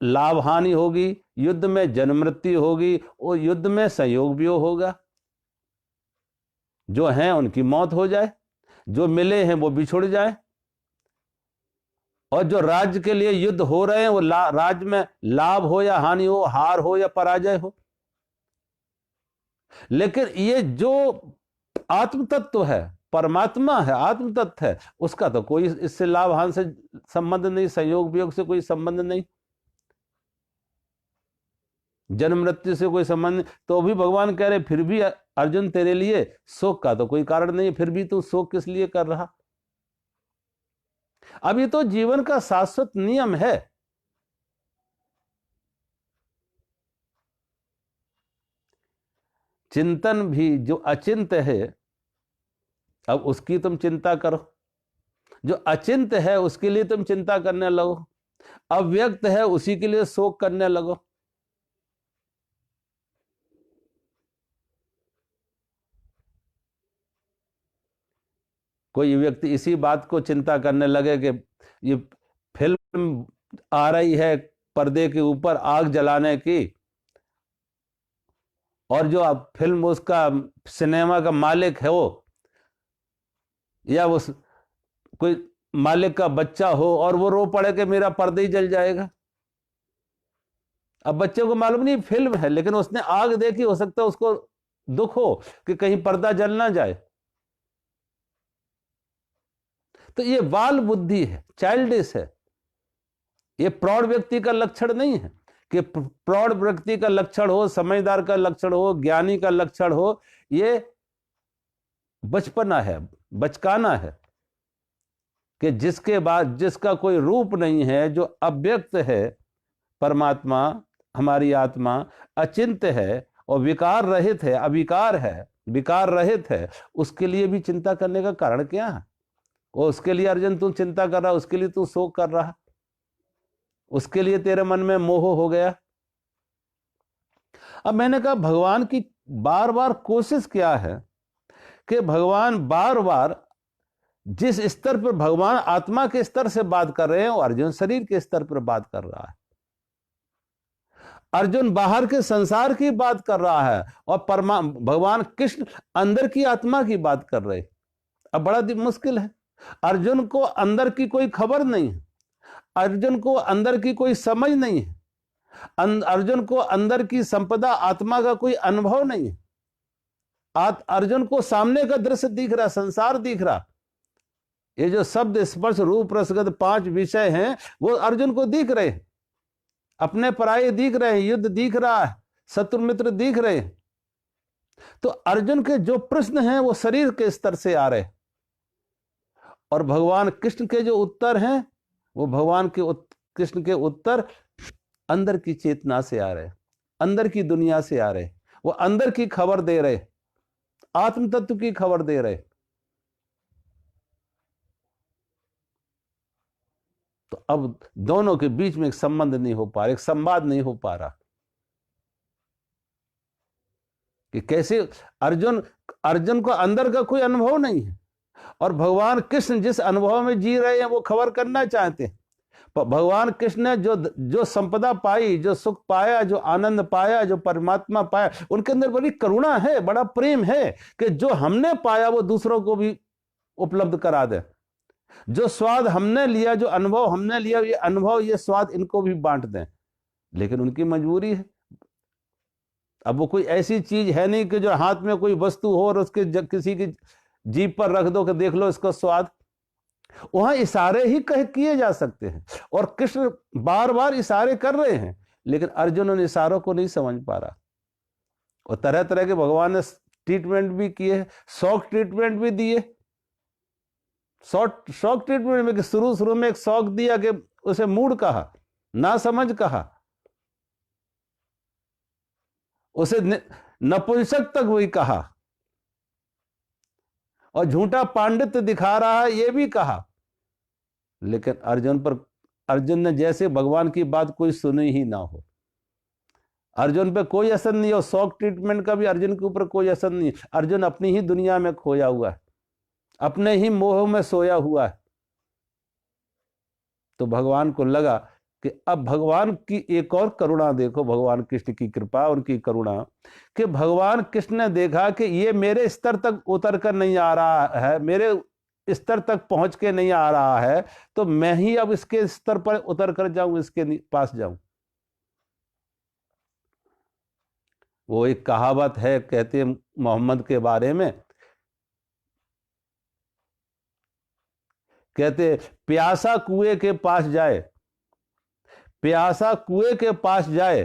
लाभ हानि होगी, युद्ध में जन्म मृत्यु होगी, और युद्ध में संयोग वियोग होगा। जो हैं उनकी मौत हो जाए, जो मिले हैं वो बिछुड़ जाए, और जो राज्य के लिए युद्ध हो रहे हैं वो राज्य में लाभ हो या हानि हो, हार हो या पराजय हो। लेकिन ये जो आत्म तत्व है, परमात्मा है, आत्म तत्व है, उसका तो कोई इससे लाभ हानि से संबंध नहीं, संयोग वियोग से कोई संबंध नहीं, जन्म मृत्यु से कोई संबंध नहीं। तो भी भगवान कह रहे फिर भी अर्जुन तेरे लिए शोक का तो कोई कारण नहीं, फिर भी तू शोक किस लिए कर रहा। अब ये तो जीवन का शाश्वत नियम है। चिंतन भी जो अचिंत है, अब उसकी तुम चिंता करो। जो अचिंत है उसके लिए तुम चिंता करने लगो, अव्यक्त है उसी के लिए शोक करने लगो। कोई व्यक्ति इसी बात को चिंता करने लगे कि ये फिल्म आ रही है पर्दे के ऊपर आग जलाने की, और जो अब फिल्म उसका सिनेमा का मालिक है वो, या वो कोई मालिक का बच्चा हो, और वो रो पड़े कि मेरा पर्दा ही जल जाएगा। अब बच्चे को मालूम नहीं फिल्म है, लेकिन उसने आग देखी, हो सकता है उसको दुख हो कि कहीं पर्दा जल ना जाए। तो ये बाल बुद्धि है, चाइल्डिश है। ये प्रौढ़ व्यक्ति का लक्षण नहीं है कि प्रौढ़ व्यक्ति का लक्षण हो, समझदार का लक्षण हो, ज्ञानी का लक्षण हो। ये बचपना है, बचकाना है कि जिसके बाद, जिसका कोई रूप नहीं है, जो अव्यक्त है, परमात्मा हमारी आत्मा अचिंत है और विकार रहित है, अविकार है, विकार रहित है, उसके लिए भी चिंता करने का कारण क्या है? और उसके लिए अर्जुन तू चिंता कर रहा, उसके लिए तू शोक कर रहा, उसके लिए तेरे मन में मोह हो गया। अब मैंने कहा भगवान की बार बार कोशिश क्या है कि भगवान बार बार जिस स्तर पर भगवान आत्मा के स्तर से बात कर रहे हैं, अर्जुन शरीर के स्तर पर बात कर रहा है। अर्जुन बाहर के संसार की बात कर रहा है और भगवान कृष्ण अंदर की आत्मा की बात कर रहे हैं। अब बड़ा मुश्किल है। अर्जुन को अंदर की कोई खबर नहीं है, अर्जुन को अंदर की कोई समझ नहीं है, अर्जुन को अंदर की संपदा आत्मा का कोई अनुभव नहीं है। अर्जुन को सामने का दृश्य दिख रहा, संसार दिख रहा, ये जो शब्द स्पर्श रूप रसगंध 5 विषय हैं वो अर्जुन को दिख रहे हैं, अपने पराये दिख रहे हैं, युद्ध दिख रहा है, शत्रु मित्र दिख रहे हैं। तो अर्जुन के जो प्रश्न हैं वो शरीर के स्तर से आ रहे हैं, और भगवान कृष्ण के जो उत्तर हैं वो भगवान के कृष्ण के उत्तर अंदर की चेतना से आ रहे, अंदर की दुनिया से आ रहे, वो अंदर की खबर दे रहे, आत्म तत्व की खबर दे रहे। तो अब दोनों के बीच में एक संबंध नहीं हो पा रहा, एक संवाद नहीं हो पा रहा कि कैसे अर्जुन को अंदर का कोई अनुभव नहीं है, और भगवान कृष्ण जिस अनुभव में जी रहे हैं वो खबर करना चाहते हैं, भगवान कृष्ण ने जो जो संपदा पाई, जो सुख पाया, जो आनंद पाया, जो परमात्मा पाया, उनके अंदर बड़ी करुणा है, बड़ा प्रेम है कि जो हमने पाया वो दूसरों को भी उपलब्ध करा दे। जो स्वाद हमने लिया, जो अनुभव हमने लिया, ये अनुभव, ये स्वाद इनको भी बांट दें। लेकिन उनकी मजबूरी है। अब वो कोई ऐसी चीज है नहीं कि जो हाथ में कोई वस्तु हो और उसके किसी की जीभ पर रख दो कि देख लो इसका स्वाद। वहां इशारे ही किए जा सकते हैं, और कृष्ण बार बार इशारे कर रहे हैं, लेकिन अर्जुन उन इशारों को नहीं समझ पा रहा। और तरह तरह के भगवान ने ट्रीटमेंट भी किए, शॉक ट्रीटमेंट भी दिए। शॉक ट्रीटमेंट में शुरू में एक शॉक दिया कि उसे मूड कहा, ना समझ कहा, उसे नपुंसक तक वही कहा, और झूठा पांडित्य दिखा रहा है ये भी कहा। लेकिन अर्जुन ने जैसे भगवान की बात कोई सुनी ही ना हो, अर्जुन पे कोई असर नहीं हो। शॉक ट्रीटमेंट का भी अर्जुन के ऊपर कोई असर नहीं। अर्जुन अपनी ही दुनिया में खोया हुआ है, अपने ही मोह में सोया हुआ है। तो भगवान को लगा कि अब भगवान की एक और करुणा देखो, भगवान कृष्ण की कृपा, उनकी करुणा, कि भगवान कृष्ण ने देखा कि ये मेरे स्तर तक उतर कर नहीं आ रहा है, मेरे स्तर तक पहुंच के नहीं आ रहा है, तो मैं ही अब इसके स्तर पर उतर कर जाऊं, इसके पास जाऊं। वो एक कहावत है, कहते हैं मोहम्मद के बारे में, कहते प्यासा कुएं के पास जाए, प्यासा कुएं के पास जाए।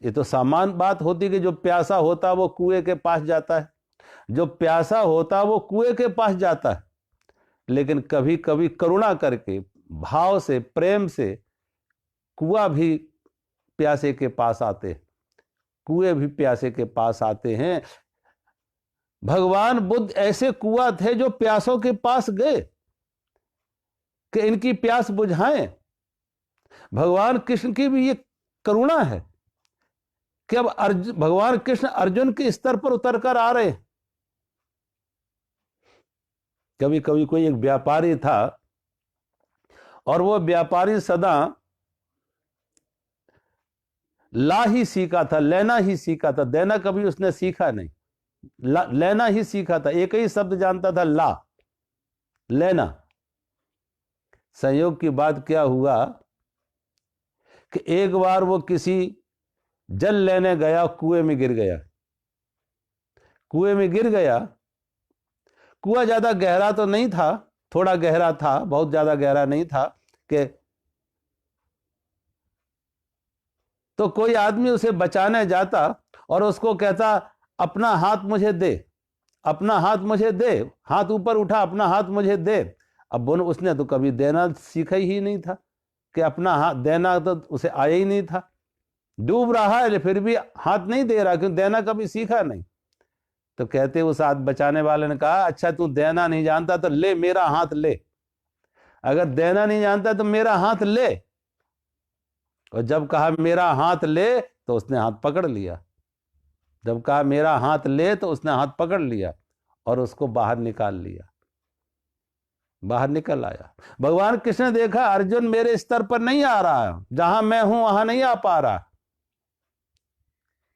ये तो सामान्य बात होती कि जो प्यासा होता वो कुएं के पास जाता है, जो प्यासा होता वो कुएं के पास जाता है। लेकिन कभी कभी करुणा करके, भाव से, प्रेम से कुआं भी प्यासे के पास आते, कुएं भी प्यासे के पास आते हैं। भगवान बुद्ध ऐसे कुआं थे जो प्यासों के पास गए कि इनकी प्यास बुझाएं। भगवान कृष्ण की भी ये करुणा है कि अब भगवान कृष्ण अर्जुन के स्तर पर उतर कर आ रहे। कभी कभी कोई एक व्यापारी था, और वो व्यापारी सदा ला ही सीखा था, लेना ही सीखा था, देना कभी उसने सीखा नहीं। लेना ही सीखा था, एक ही शब्द जानता था, ला, लेना। संयोग की बात क्या हुआ कि एक बार वो किसी जल लेने गया, कुएं में गिर गया। कुएं में गिर गया, कुआं ज्यादा गहरा तो नहीं था, थोड़ा गहरा था, बहुत ज्यादा गहरा नहीं था कि तो कोई आदमी उसे बचाने जाता और उसको कहता अपना हाथ मुझे दे, अपना हाथ मुझे दे, हाथ ऊपर उठा, अपना हाथ मुझे दे। अब उसने तो कभी देना सीखा ही नहीं था कि अपना हाथ देना तो उसे आया ही नहीं था। डूब रहा है फिर भी हाथ नहीं दे रहा, क्योंकि देना कभी सीखा नहीं। तो कहते उस हाथ बचाने वाले ने कहा, अच्छा तू देना नहीं जानता तो ले मेरा हाथ ले, अगर देना नहीं जानता तो मेरा हाथ ले। और जब कहा मेरा हाथ ले तो उसने हाथ पकड़ लिया, जब कहा मेरा हाथ ले तो उसने हाथ पकड़ लिया और उसको बाहर निकाल लिया, बाहर निकल आया। भगवान कृष्ण ने देखा अर्जुन मेरे स्तर पर नहीं आ रहा, जहां मैं हूं वहां नहीं आ पा रहा,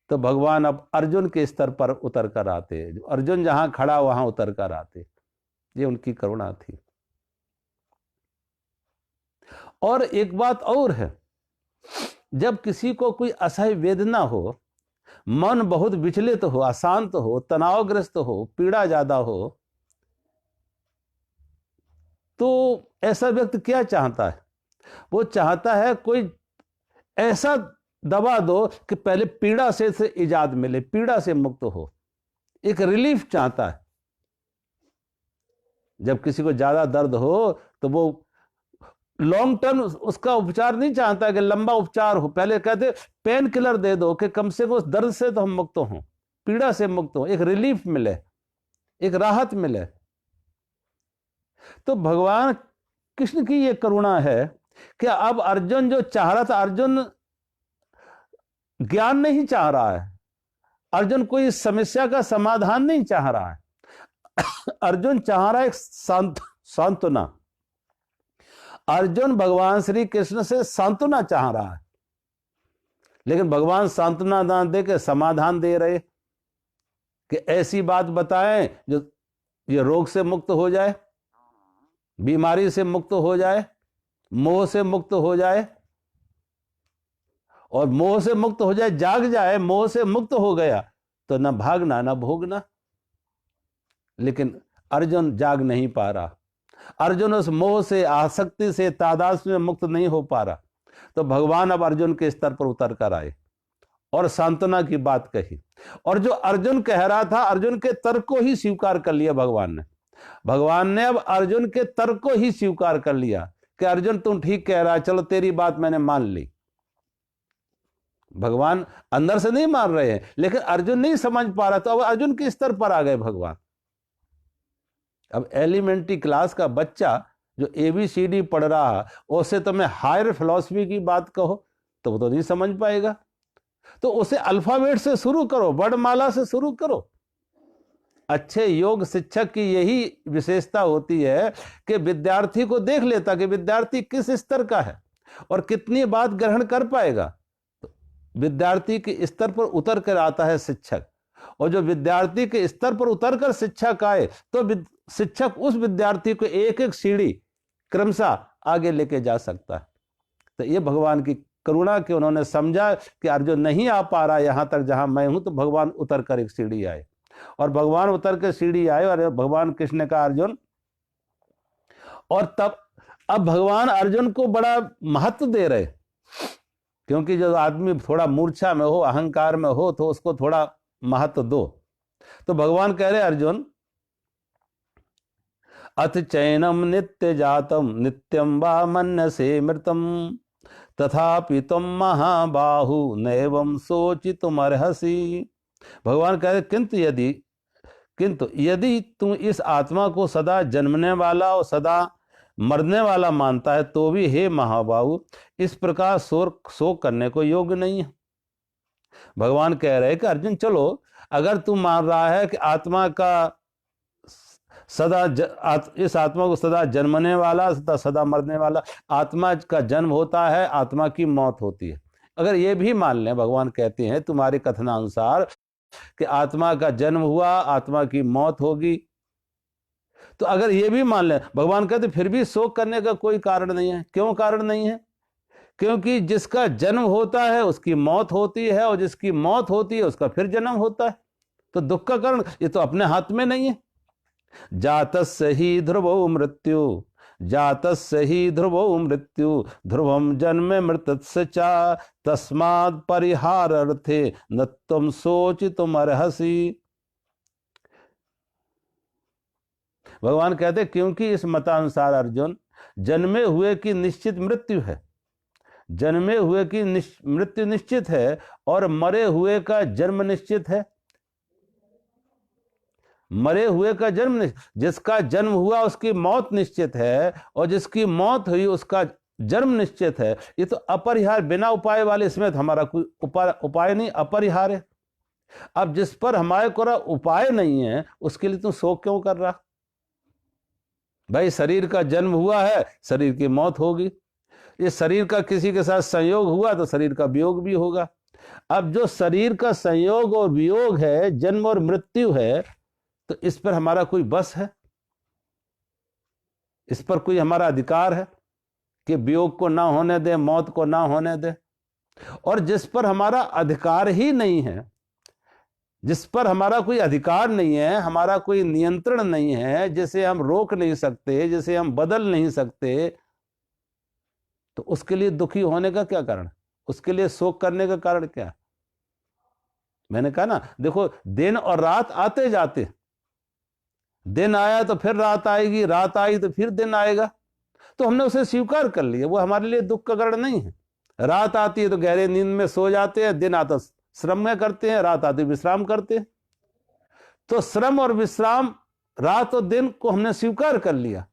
तो भगवान अब अर्जुन के स्तर पर उतर कर आते, अर्जुन जहां खड़ा वहां उतर कर आते। ये उनकी करुणा थी। और एक बात और है, जब किसी को कोई असह्य वेदना हो, मन बहुत विचलित हो, अशांत हो, तनावग्रस्त हो, पीड़ा ज्यादा हो, तो ऐसा व्यक्ति क्या चाहता है? वो चाहता है कोई ऐसा दवा दो कि पहले पीड़ा से इजाद मिले, पीड़ा से मुक्त हो, एक रिलीफ चाहता है। जब किसी को ज्यादा दर्द हो तो वो लॉन्ग टर्म उसका उपचार नहीं चाहता कि लंबा उपचार हो, पहले कहते पेन किलर दे दो कि कम से कम उस दर्द से तो हम मुक्त हों, पीड़ा से मुक्त हो, एक रिलीफ मिले, एक राहत मिले। तो भगवान कृष्ण की ये करुणा है कि अब अर्जुन जो चाह रहा था, अर्जुन ज्ञान नहीं चाह रहा है, अर्जुन कोई इस समस्या का समाधान नहीं चाह रहा है, अर्जुन चाह रहा है एक सांत्वना, अर्जुन भगवान श्री कृष्ण से सांत्वना चाह रहा है, लेकिन भगवान सांत्वना ना दे के समाधान दे रहे कि ऐसी बात बताएं जो ये रोग से मुक्त हो जाए, बीमारी से मुक्त हो जाए, मोह से मुक्त हो जाए, और मोह से मुक्त हो जाए, जाग जाए, मोह से मुक्त हो गया तो न भागना न भोगना। लेकिन अर्जुन जाग नहीं पा रहा, अर्जुन उस मोह से, आसक्ति से, तादात्म्य में मुक्त नहीं हो पा रहा। तो भगवान अब अर्जुन के स्तर पर उतर कर आए और सांत्वना की बात कही, और जो अर्जुन कह रहा था, अर्जुन के तर्क को ही स्वीकार कर लिया भगवान ने अब अर्जुन के तर्क को ही स्वीकार कर लिया कि अर्जुन तुम ठीक कह रहा है, चलो तेरी बात मैंने मान ली। भगवान अंदर से नहीं मान रहे हैं, लेकिन अर्जुन नहीं समझ पा रहा, तो अब अर्जुन के स्तर पर आ गए भगवान। अब एलिमेंट्री क्लास का बच्चा जो ABCD पढ़ रहा है, उसे तो मैं हायर फिलॉसफी की बात कहो तो वो तो नहीं समझ पाएगा। तो उसे अल्फाबेट से शुरू करो, वर्णमाला से शुरू करो। अच्छे योग शिक्षक की यही विशेषता होती है कि विद्यार्थी को देख लेता कि विद्यार्थी किस स्तर का है और कितनी बात ग्रहण कर पाएगा। तो विद्यार्थी के स्तर पर उतर कर आता है शिक्षक, और जो विद्यार्थी के स्तर पर उतरकर शिक्षक आए तो शिक्षक उस विद्यार्थी को एक एक सीढ़ी क्रमशः आगे लेके जा सकता है। तो ये भगवान की करुणा कि उन्होंने समझा कि अर्जुन नहीं आ पा रहा यहां तक जहां मैं हूं, तो भगवान उतर कर एक सीढ़ी आए, और भगवान उतर के सीढ़ी आए और भगवान कृष्ण ने कहा अर्जुन, और तब अब भगवान अर्जुन को बड़ा महत्व दे रहे, क्योंकि जब आदमी थोड़ा मूर्छा में हो, अहंकार में हो, तो उसको थोड़ा महत्व दो। तो भगवान कह रहे अर्जुन, अथ चैनम नित्य जातम नित्यम वा मन्यसे मृतम तथापि तुम महाबाहु नैवं सोचितुमर्हसि। भगवान कह रहे किंतु यदि तुम इस आत्मा को सदा जन्मने वाला और सदा मरने वाला मानता है, तो भी हे महाबाहु इस प्रकार शोक करने को योग्य नहीं है। भगवान कह रहे कि अर्जुन चलो, अगर तू मान रहा है कि आत्मा का इस आत्मा को सदा जन्मने वाला, सदा मरने वाला, आत्मा का जन्म होता है, आत्मा की मौत होती है, अगर ये भी मान लें, भगवान कहते हैं तुम्हारे कथनानुसार कि आत्मा का जन्म हुआ, आत्मा की मौत होगी, तो अगर ये भी मान लें, भगवान कहते फिर भी शोक करने का कोई कारण नहीं है। क्यों कारण नहीं है? क्योंकि जिसका जन्म होता है उसकी मौत होती है, और जिसकी मौत होती है उसका फिर जन्म होता है। तो दुख का कारण ये तो अपने हाथ में नहीं है। जातस्य ही ध्रुवो मृत्यु, जातस्य ही ध्रुवो मृत्यु, ध्रुवम जन्म मृतस्य च तस्मात् परिहारार्थे न तुम शोचितुम अर्हसि। भगवान कहते क्योंकि इस मतानुसार अर्जुन, जन्मे हुए की निश्चित मृत्यु है, जन्मे हुए की मृत्यु निश्चित है, और मरे हुए का जन्म निश्चित है। मरे हुए का जन्म, जिसका जन्म हुआ उसकी मौत निश्चित है, और जिसकी मौत हुई उसका जन्म निश्चित है। ये तो अपरिहार्य, बिना उपाय वाले, इसमें तो हमारा कोई उपाय नहीं, अपरिहार्य है। अब जिस पर हमारे को उपाय नहीं है उसके लिए तू शोक क्यों कर रहा? भाई शरीर का जन्म हुआ है, शरीर की मौत होगी, इस शरीर का किसी के साथ संयोग हुआ तो शरीर का वियोग भी होगा। अब जो शरीर का संयोग और वियोग है, जन्म और मृत्यु है, तो इस पर हमारा कोई बस है? इस पर कोई हमारा अधिकार है कि वियोग को ना होने दे, मौत को ना होने दे? और जिस पर हमारा अधिकार ही नहीं है, जिस पर हमारा कोई अधिकार नहीं है, हमारा कोई नियंत्रण नहीं है, जिसे हम रोक नहीं सकते, जिसे हम बदल नहीं सकते, तो उसके लिए दुखी होने का क्या कारण? उसके लिए शोक करने का कारण क्या? मैंने कहा ना, देखो दिन और रात आते जाते, दिन आया तो फिर रात आएगी, रात आई तो फिर दिन आएगा, तो हमने उसे स्वीकार कर लिया, वो हमारे लिए दुख का कारण नहीं है। रात आती है तो गहरे नींद में सो जाते हैं, दिन आता श्रम में करते हैं, रात आती विश्राम करते हैं। तो श्रम और विश्राम, रात और दिन को हमने स्वीकार कर लिया,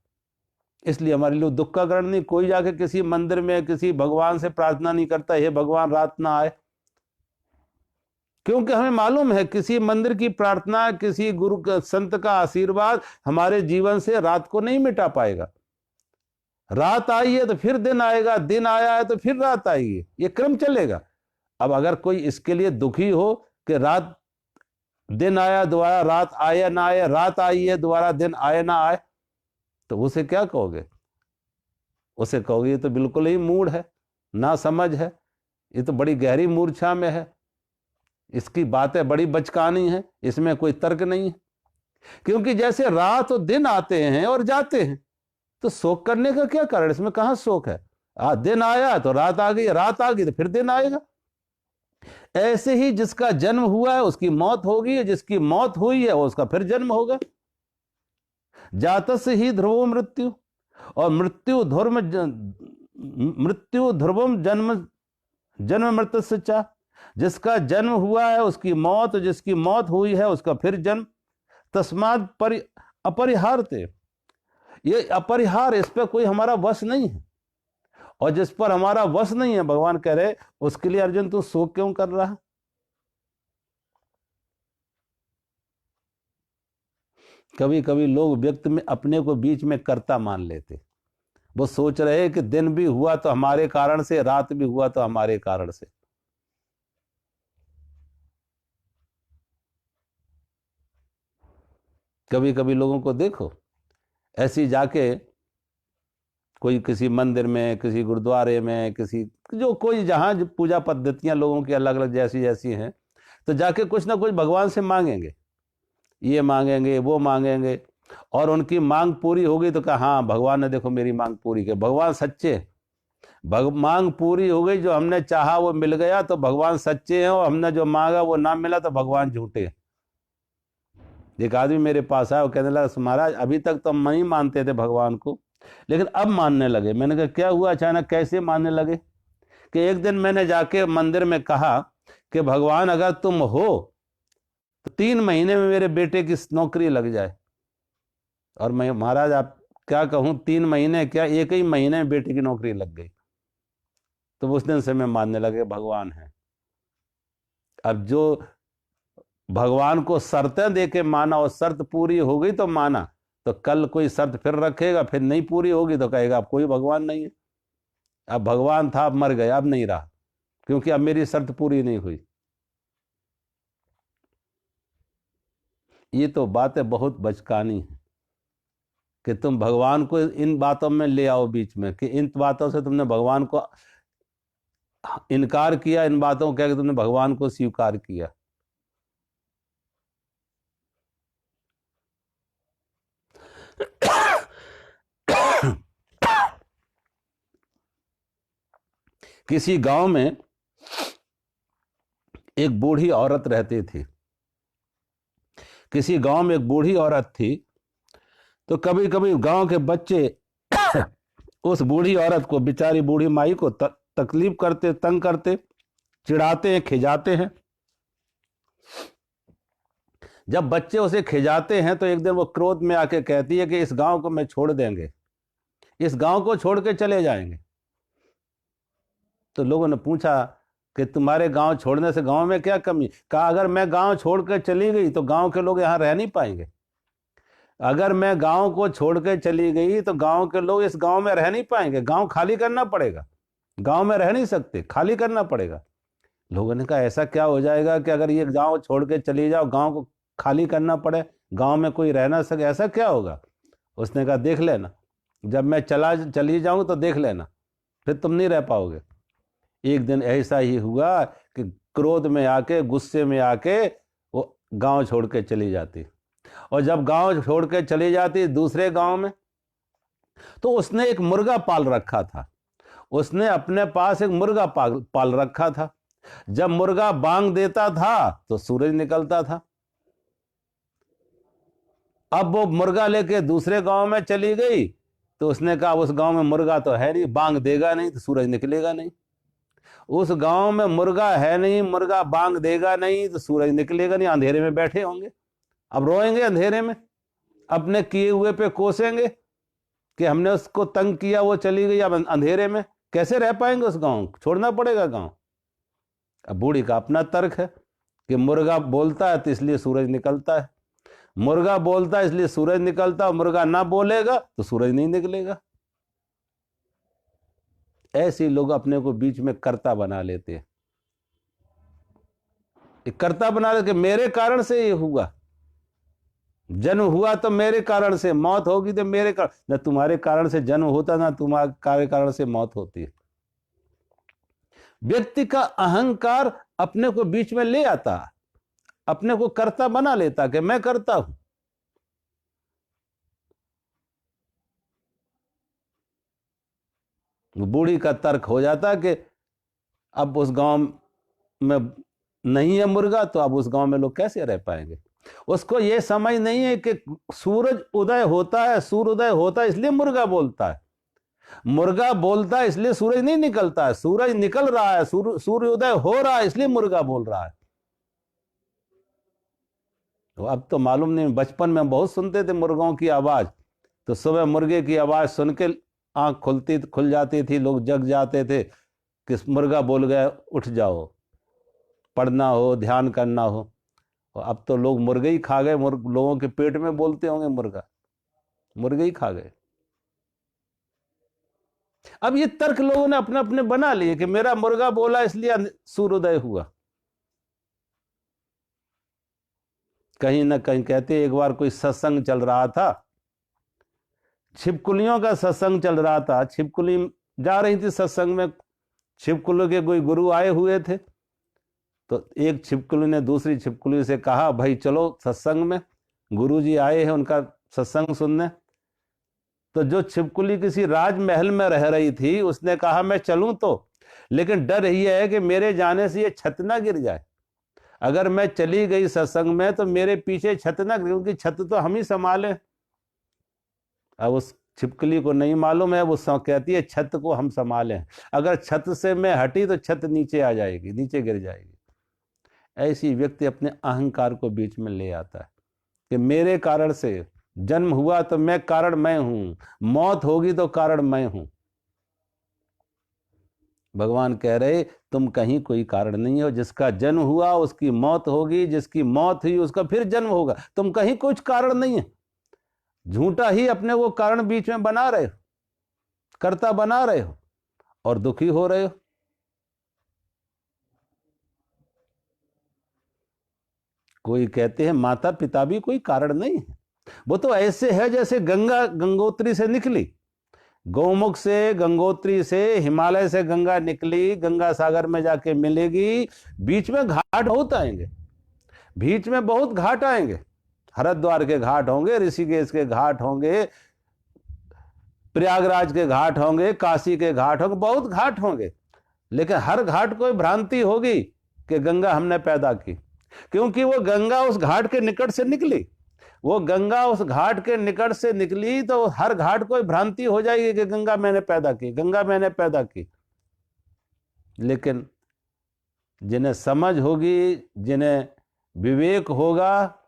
इसलिए हमारे लिए दुख का कारण नहीं। कोई जाके किसी मंदिर में किसी भगवान से प्रार्थना नहीं करता हे भगवान रात ना आए, क्योंकि हमें मालूम है किसी मंदिर की प्रार्थना, किसी गुरु संत का आशीर्वाद हमारे जीवन से रात को नहीं मिटा पाएगा। रात आई है तो फिर दिन आएगा, दिन आया है तो फिर रात आएगी, ये क्रम चलेगा। अब अगर कोई इसके लिए दुखी हो कि रात दिन आया दोबारा रात आया ना आए, रात आई है दोबारा दिन आए ना आए, तो उसे क्या कहोगे? उसे कहोगे ये तो बिल्कुल ही मूढ़ है, ना समझ है, ये तो बड़ी गहरी मूर्छा में है, इसकी बातें बड़ी बचकानी है, इसमें कोई तर्क नहीं है। क्योंकि जैसे रात और दिन आते हैं और जाते हैं, तो शोक करने का क्या कारण? इसमें कहां शोक है? दिन आया तो रात आ गई, रात आ गई तो फिर दिन आएगा। ऐसे ही जिसका जन्म हुआ है उसकी मौत होगी, जिसकी मौत हुई है उसका फिर जन्म होगा। जातस्य ही ध्रुवो मृत्यु, और मृत्यु ध्रुवम जन्म जन्म मृत्यु चा। जिसका जन्म हुआ है उसकी मौत, जिसकी मौत हुई है उसका फिर जन्म। तस्मात् अपरिहार्य, ये अपरिहार, इस पर कोई हमारा वश नहीं है। और जिस पर हमारा वश नहीं है, भगवान कह रहे उसके लिए अर्जुन तू शोक क्यों कर रहा है? कभी कभी लोग व्यक्ति में अपने को बीच में कर्ता मान लेते। वो सोच रहे कि दिन भी हुआ तो हमारे कारण से, रात भी हुआ तो हमारे कारण से। कभी कभी लोगों को देखो ऐसी जाके कोई किसी मंदिर में, किसी गुरुद्वारे में, किसी जो कोई जहां पूजा पद्धतियां लोगों की अलग अलग जैसी जैसी हैं, तो जाके कुछ ना कुछ भगवान से मांगेंगे, ये मांगेंगे वो मांगेंगे, और उनकी मांग पूरी होगी तो कहा हाँ भगवान ने देखो मेरी मांग पूरी की। भगवान सच्चे, मांग पूरी हो गई, जो हमने चाहा वो मिल गया तो भगवान सच्चे हैं, और हमने जो मांगा वो ना मिला तो भगवान झूठे। एक आदमी मेरे पास आया, वो कहने लगा महाराज अभी तक तो हम नहीं मानते थे भगवान को, लेकिन अब मानने लगे। मैंने कहा क्या हुआ अचानक, कैसे मानने लगे? कि एक दिन मैंने जाके मंदिर में कहा कि भगवान अगर तुम हो तो 3 महीने में मेरे बेटे की नौकरी लग जाए। और मैं महाराज आप क्या कहूं, 3 महीने क्या, एक ही महीने में बेटे की नौकरी लग गई। तो उस दिन से मैं मानने लगे भगवान है। अब जो भगवान को शर्तें दे के माना और शर्त पूरी हो गई तो माना, तो कल कोई शर्त फिर रखेगा, फिर नहीं पूरी होगी तो कहेगा अब कोई भगवान नहीं है। अब भगवान था, अब मर गए, अब नहीं रहा, क्योंकि अब मेरी शर्त पूरी नहीं हुई। ये तो बातें बहुत बचकानी है कि तुम भगवान को इन बातों में ले आओ बीच में, कि इन बातों से तुमने भगवान को इनकार किया, इन बातों को कह के तुमने भगवान को स्वीकार किया। किसी गांव में एक बूढ़ी औरत रहती थी। किसी गांव में एक बूढ़ी औरत थी। तो कभी कभी गांव के बच्चे उस बूढ़ी औरत को, बेचारी बूढ़ी माई को तकलीफ करते, तंग करते, चिढ़ाते हैं, खिजाते हैं। जब बच्चे उसे खिजाते हैं तो एक दिन वो क्रोध में आके कहती है कि इस गांव को मैं छोड़ देंगे, इस गांव को छोड़ के चले जाएंगे। तो लोगों ने पूछा कि तुम्हारे गांव छोड़ने से गांव में क्या कमी? कहा अगर मैं गांव छोड़ कर चली गई तो गांव के लोग यहां रह नहीं पाएंगे। अगर मैं गांव को छोड़ कर चली गई तो गांव के लोग इस गांव में रह नहीं पाएंगे, गांव खाली करना पड़ेगा, गांव में रह नहीं सकते, खाली करना पड़ेगा। लोगों ने कहा ऐसा क्या हो जाएगा कि अगर ये गांव छोड़ के चली जाओ, गांव को खाली करना पड़े, गांव में कोई रह ना सके, ऐसा क्या होगा? उसने कहा देख लेना, जब मैं चली जाऊं तो देख लेना, फिर तुम नहीं रह पाओगे। एक दिन ऐसा ही हुआ कि क्रोध में आके, गुस्से में आके वो गांव छोड़ के चली जाती। और जब गांव छोड़ के चली जाती दूसरे गांव में, तो उसने एक मुर्गा पाल रखा था। उसने अपने पास एक मुर्गा पाल रखा था। जब मुर्गा बांग देता था तो सूरज निकलता था। अब वो मुर्गा लेके दूसरे गांव में चली गई तो उसने कहा उस गांव में मुर्गा तो है नहीं, बांग देगा नहीं तो सूरज निकलेगा नहीं। उस गांव में मुर्गा है नहीं, मुर्गा बांग देगा नहीं तो सूरज निकलेगा नहीं, अंधेरे में बैठे होंगे। अब रोएंगे अंधेरे में, अपने किए हुए पे कोसेंगे कि हमने उसको तंग किया, वो चली गई। अब अंधेरे में कैसे रह पाएंगे? उस गांव छोड़ना पड़ेगा गांव। अब बूढ़ी का अपना तर्क है कि मुर्गा बोलता है तो इसलिए सूरज निकलता है, मुर्गा बोलता है इसलिए सूरज निकलता है, मुर्गा ना बोलेगा तो सूरज नहीं निकलेगा। ऐसे लोग अपने को बीच में कर्ता बना लेते हैं। कर्ता बना लेते, मेरे कारण से ये हुआ, जन्म हुआ तो मेरे कारण से, मौत होगी तो मेरे कारण, न तुम्हारे कारण से जन्म होता ना तुम्हारे कारण से मौत होती है। व्यक्ति का अहंकार अपने को बीच में ले आता, अपने को कर्ता बना लेता कि मैं करता हूं। बूढ़ी का तर्क हो जाता कि अब उस गांव में नहीं है मुर्गा, तो अब उस गांव में लोग कैसे रह पाएंगे। उसको यह समझ नहीं है कि सूरज उदय होता है, सूर्य उदय होता है इसलिए मुर्गा बोलता है, मुर्गा बोलता है इसलिए सूरज नहीं निकलता है, सूरज निकल रहा है, सूर्य उदय हो रहा है इसलिए मुर्गा बोल रहा है। तो अब तो मालूम नहीं, बचपन में बहुत सुनते थे मुर्गों की आवाज, तो सुबह मुर्गे की आवाज सुन के आंख खुल जाती थी, लोग जग जाते थे कि मुर्गा बोल गया, उठ जाओ, पढ़ना हो, ध्यान करना हो। और अब तो लोग मुर्गे ही खा गए, लोगों के पेट में बोलते होंगे मुर्गा, मुर्गे ही खा गए। अब ये तर्क लोगों ने अपने अपने बना लिए कि मेरा मुर्गा बोला इसलिए सूर्योदय हुआ। कहीं ना कहीं कहते, एक बार कोई सत्संग चल रहा था, छिपकुलियों का सत्संग चल रहा था, छिपकुली जा रही थी सत्संग में, छिपकुली के कोई गुरु आए हुए थे, तो एक छिपकुली ने दूसरी छिपकुली से कहा, भाई चलो सत्संग में, गुरुजी आए हैं उनका सत्संग सुनने। तो जो छिपकुली किसी राजमहल में रह रही थी, उसने कहा मैं चलूं तो, लेकिन डर यही है कि मेरे जाने से ये छत ना गिर जाए, अगर मैं चली गई सत्संग में तो मेरे पीछे छत ना, क्योंकि छत तो हम ही संभाले। अब उस छिपकली को नहीं मालूम है, वो कहती है छत को हम संभालें, अगर छत से मैं हटी तो छत नीचे आ जाएगी, नीचे गिर जाएगी। ऐसी व्यक्ति अपने अहंकार को बीच में ले आता है कि मेरे कारण से जन्म हुआ तो मैं कारण मैं हूं, मौत होगी तो कारण मैं हूं। भगवान कह रहे तुम कहीं कोई कारण नहीं हो, जिसका जन्म हुआ उसकी मौत होगी, जिसकी मौत हुई उसका फिर जन्म होगा, तुम कहीं कुछ कारण नहीं है। झूठा ही अपने वो कारण बीच में बना रहे हो, कर्ता बना रहे हो और दुखी हो रहे हो। कोई कहते हैं माता पिता भी कोई कारण नहीं है, वो तो ऐसे है जैसे गंगा गंगोत्री से निकली, गौमुख से, गंगोत्री से, हिमालय से गंगा निकली, गंगा सागर में जाके मिलेगी, बीच में घाट बहुत आएंगे, बीच में बहुत घाट आएंगे, हरिद्वार के घाट होंगे, ऋषिकेश के घाट होंगे, प्रयागराज के घाट होंगे, काशी के घाट होंगे, बहुत घाट होंगे, लेकिन हर घाट को भ्रांति होगी कि गंगा हमने पैदा की, क्योंकि वो गंगा उस घाट के निकट से निकली, वो गंगा उस घाट के निकट से निकली, तो हर घाट को भ्रांति हो जाएगी कि गंगा मैंने पैदा की, गंगा मैंने पैदा की। लेकिन जिन्हें समझ होगी, जिन्हें विवेक होगा,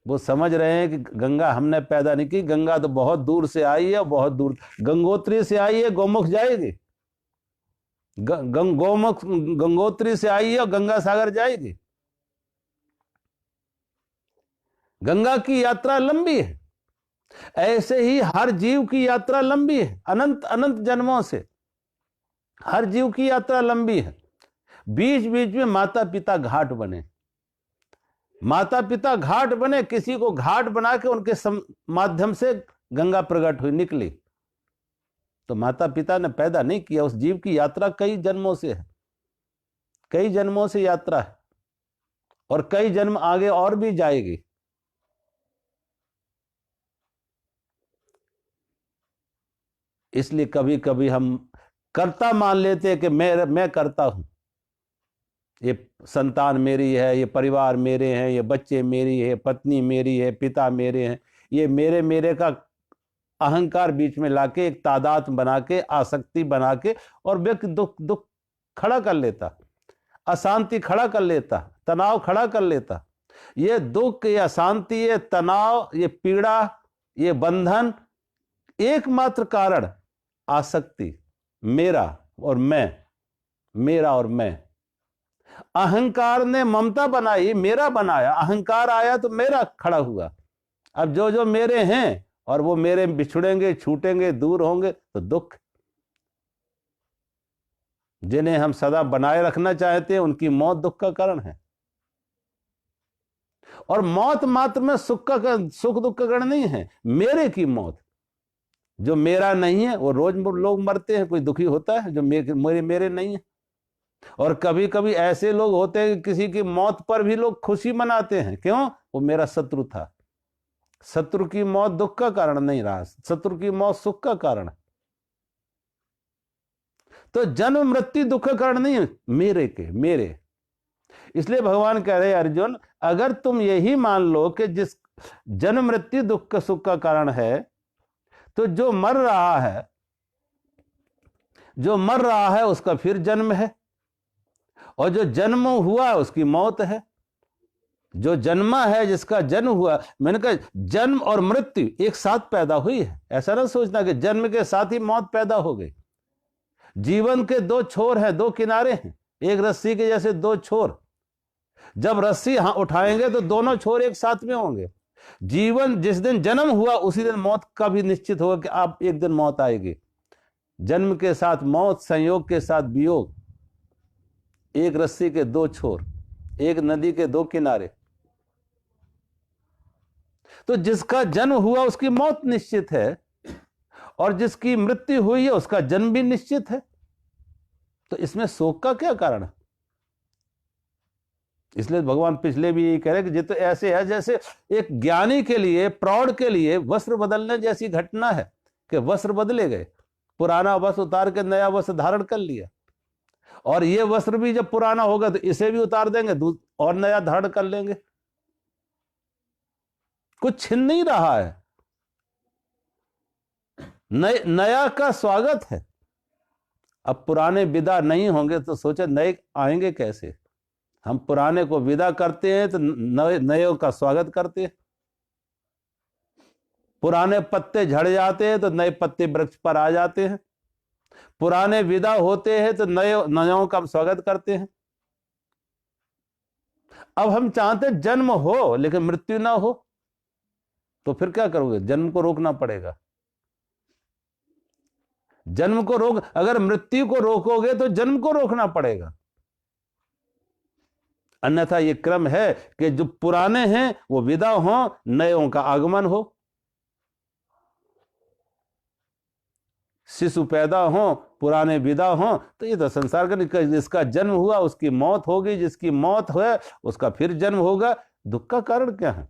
वो समझ रहे हैं कि गंगा हमने पैदा नहीं की, गंगा तो बहुत दूर से आई है, बहुत दूर गंगोत्री से आई है, गौमुख जाएगी, गौमुख गंगोत्री से आई है और गंगा सागर जाएगी। गंगा की यात्रा लंबी है, ऐसे ही हर जीव की यात्रा लंबी है, अनंत अनंत जन्मों से हर जीव की यात्रा लंबी है। बीच बीच में माता पिता घाट बने, माता पिता घाट बने, किसी को घाट बना के उनके माध्यम से गंगा प्रकट हुई, निकली। तो माता पिता ने पैदा नहीं किया, उस जीव की यात्रा कई जन्मों से है, कई जन्मों से यात्रा है, और कई जन्म आगे और भी जाएगी। इसलिए कभी कभी हम कर्ता मान लेते हैं कि मैं करता हूं, ये संतान मेरी है, ये परिवार मेरे हैं, ये बच्चे मेरी है, पत्नी मेरी है, पिता मेरे हैं, ये मेरे मेरे का अहंकार बीच में लाके एक तादाद बना के, आसक्ति बना के, और व्यक्ति दुख दुख खड़ा कर लेता, अशांति खड़ा कर लेता, तनाव खड़ा कर लेता। ये दुख, ये अशांति, ये तनाव, ये पीड़ा, ये बंधन, एकमात्र कारण आसक्ति, मेरा और मैं, मेरा और मैं। अहंकार ने ममता बनाई, मेरा बनाया, अहंकार आया तो मेरा खड़ा हुआ। अब जो जो मेरे हैं और वो मेरे बिछुड़ेंगे, छूटेंगे, दूर होंगे तो दुख। जिन्हें हम सदा बनाए रखना चाहते हैं उनकी मौत दुख का कारण है। और मौत मात्र में सुख दुख का कारण नहीं है। मेरे की मौत, जो मेरा नहीं है वो रोज लोग मरते हैं, कोई दुखी होता है जो मेरे नहीं है। और कभी कभी ऐसे लोग होते हैं कि किसी की मौत पर भी लोग खुशी मनाते हैं, क्यों? वो मेरा शत्रु था। शत्रु की मौत दुख का कारण नहीं रहा, शत्रु की मौत सुख का कारण है। तो जन्म मृत्यु दुख का कारण नहीं है, मेरे। इसलिए भगवान कह रहे अर्जुन, अगर तुम यही मान लो कि जिस जन्म मृत्यु दुख का सुख का कारण है, तो जो मर रहा है उसका फिर जन्म है, और जो जन्म हुआ उसकी मौत है। जो जन्मा है, जिसका जन्म हुआ, मैंने कहा जन्म और मृत्यु एक साथ पैदा हुई है। ऐसा ना सोचना कि जन्म के साथ ही मौत पैदा हो गई। जीवन के दो छोर हैं, दो किनारे हैं, एक रस्सी के जैसे दो छोर। जब रस्सी उठाएंगे तो दोनों छोर एक साथ में होंगे। जीवन जिस दिन जन्म हुआ उसी दिन मौत का भी निश्चित होगा कि आप एक दिन मौत आएगी। जन्म के साथ मौत, संयोग के साथ वियोग, एक रस्सी के दो छोर, एक नदी के दो किनारे। तो जिसका जन्म हुआ उसकी मौत निश्चित है, और जिसकी मृत्यु हुई है उसका जन्म भी निश्चित है। तो इसमें शोक का क्या कारण है? इसलिए भगवान पिछले भी यही कह रहे कि ये तो ऐसे है जैसे एक ज्ञानी के लिए, प्रौढ़ के लिए वस्त्र बदलने जैसी घटना है कि वस्त्र बदले गए, पुराना वस्त्र उतार के नया वस्त्र धारण कर लिया। और ये वस्त्र भी जब पुराना होगा तो इसे भी उतार देंगे और नया धारण कर लेंगे। कुछ छिन नहीं रहा है, नया का स्वागत है। अब पुराने विदा नहीं होंगे तो सोचे नए आएंगे कैसे? हम पुराने को विदा करते हैं तो नए का स्वागत करते हैं। पुराने पत्ते झड़ जाते हैं तो नए पत्ते वृक्ष पर आ जाते हैं। पुराने विदा होते हैं तो नयों का स्वागत करते हैं। अब हम चाहते जन्म हो लेकिन मृत्यु ना हो, तो फिर क्या करोगे? जन्म को रोकना पड़ेगा। जन्म को अगर मृत्यु को रोकोगे तो जन्म को रोकना पड़ेगा। अन्यथा ये क्रम है कि जो पुराने हैं वो विदा हो, नयों का आगमन हो। शिशु पैदा हो, पुराने विदा हो, तो ये तो संसार का, जिसका जन्म हुआ उसकी मौत होगी, जिसकी मौत है उसका फिर जन्म होगा। दुख का कारण क्या है?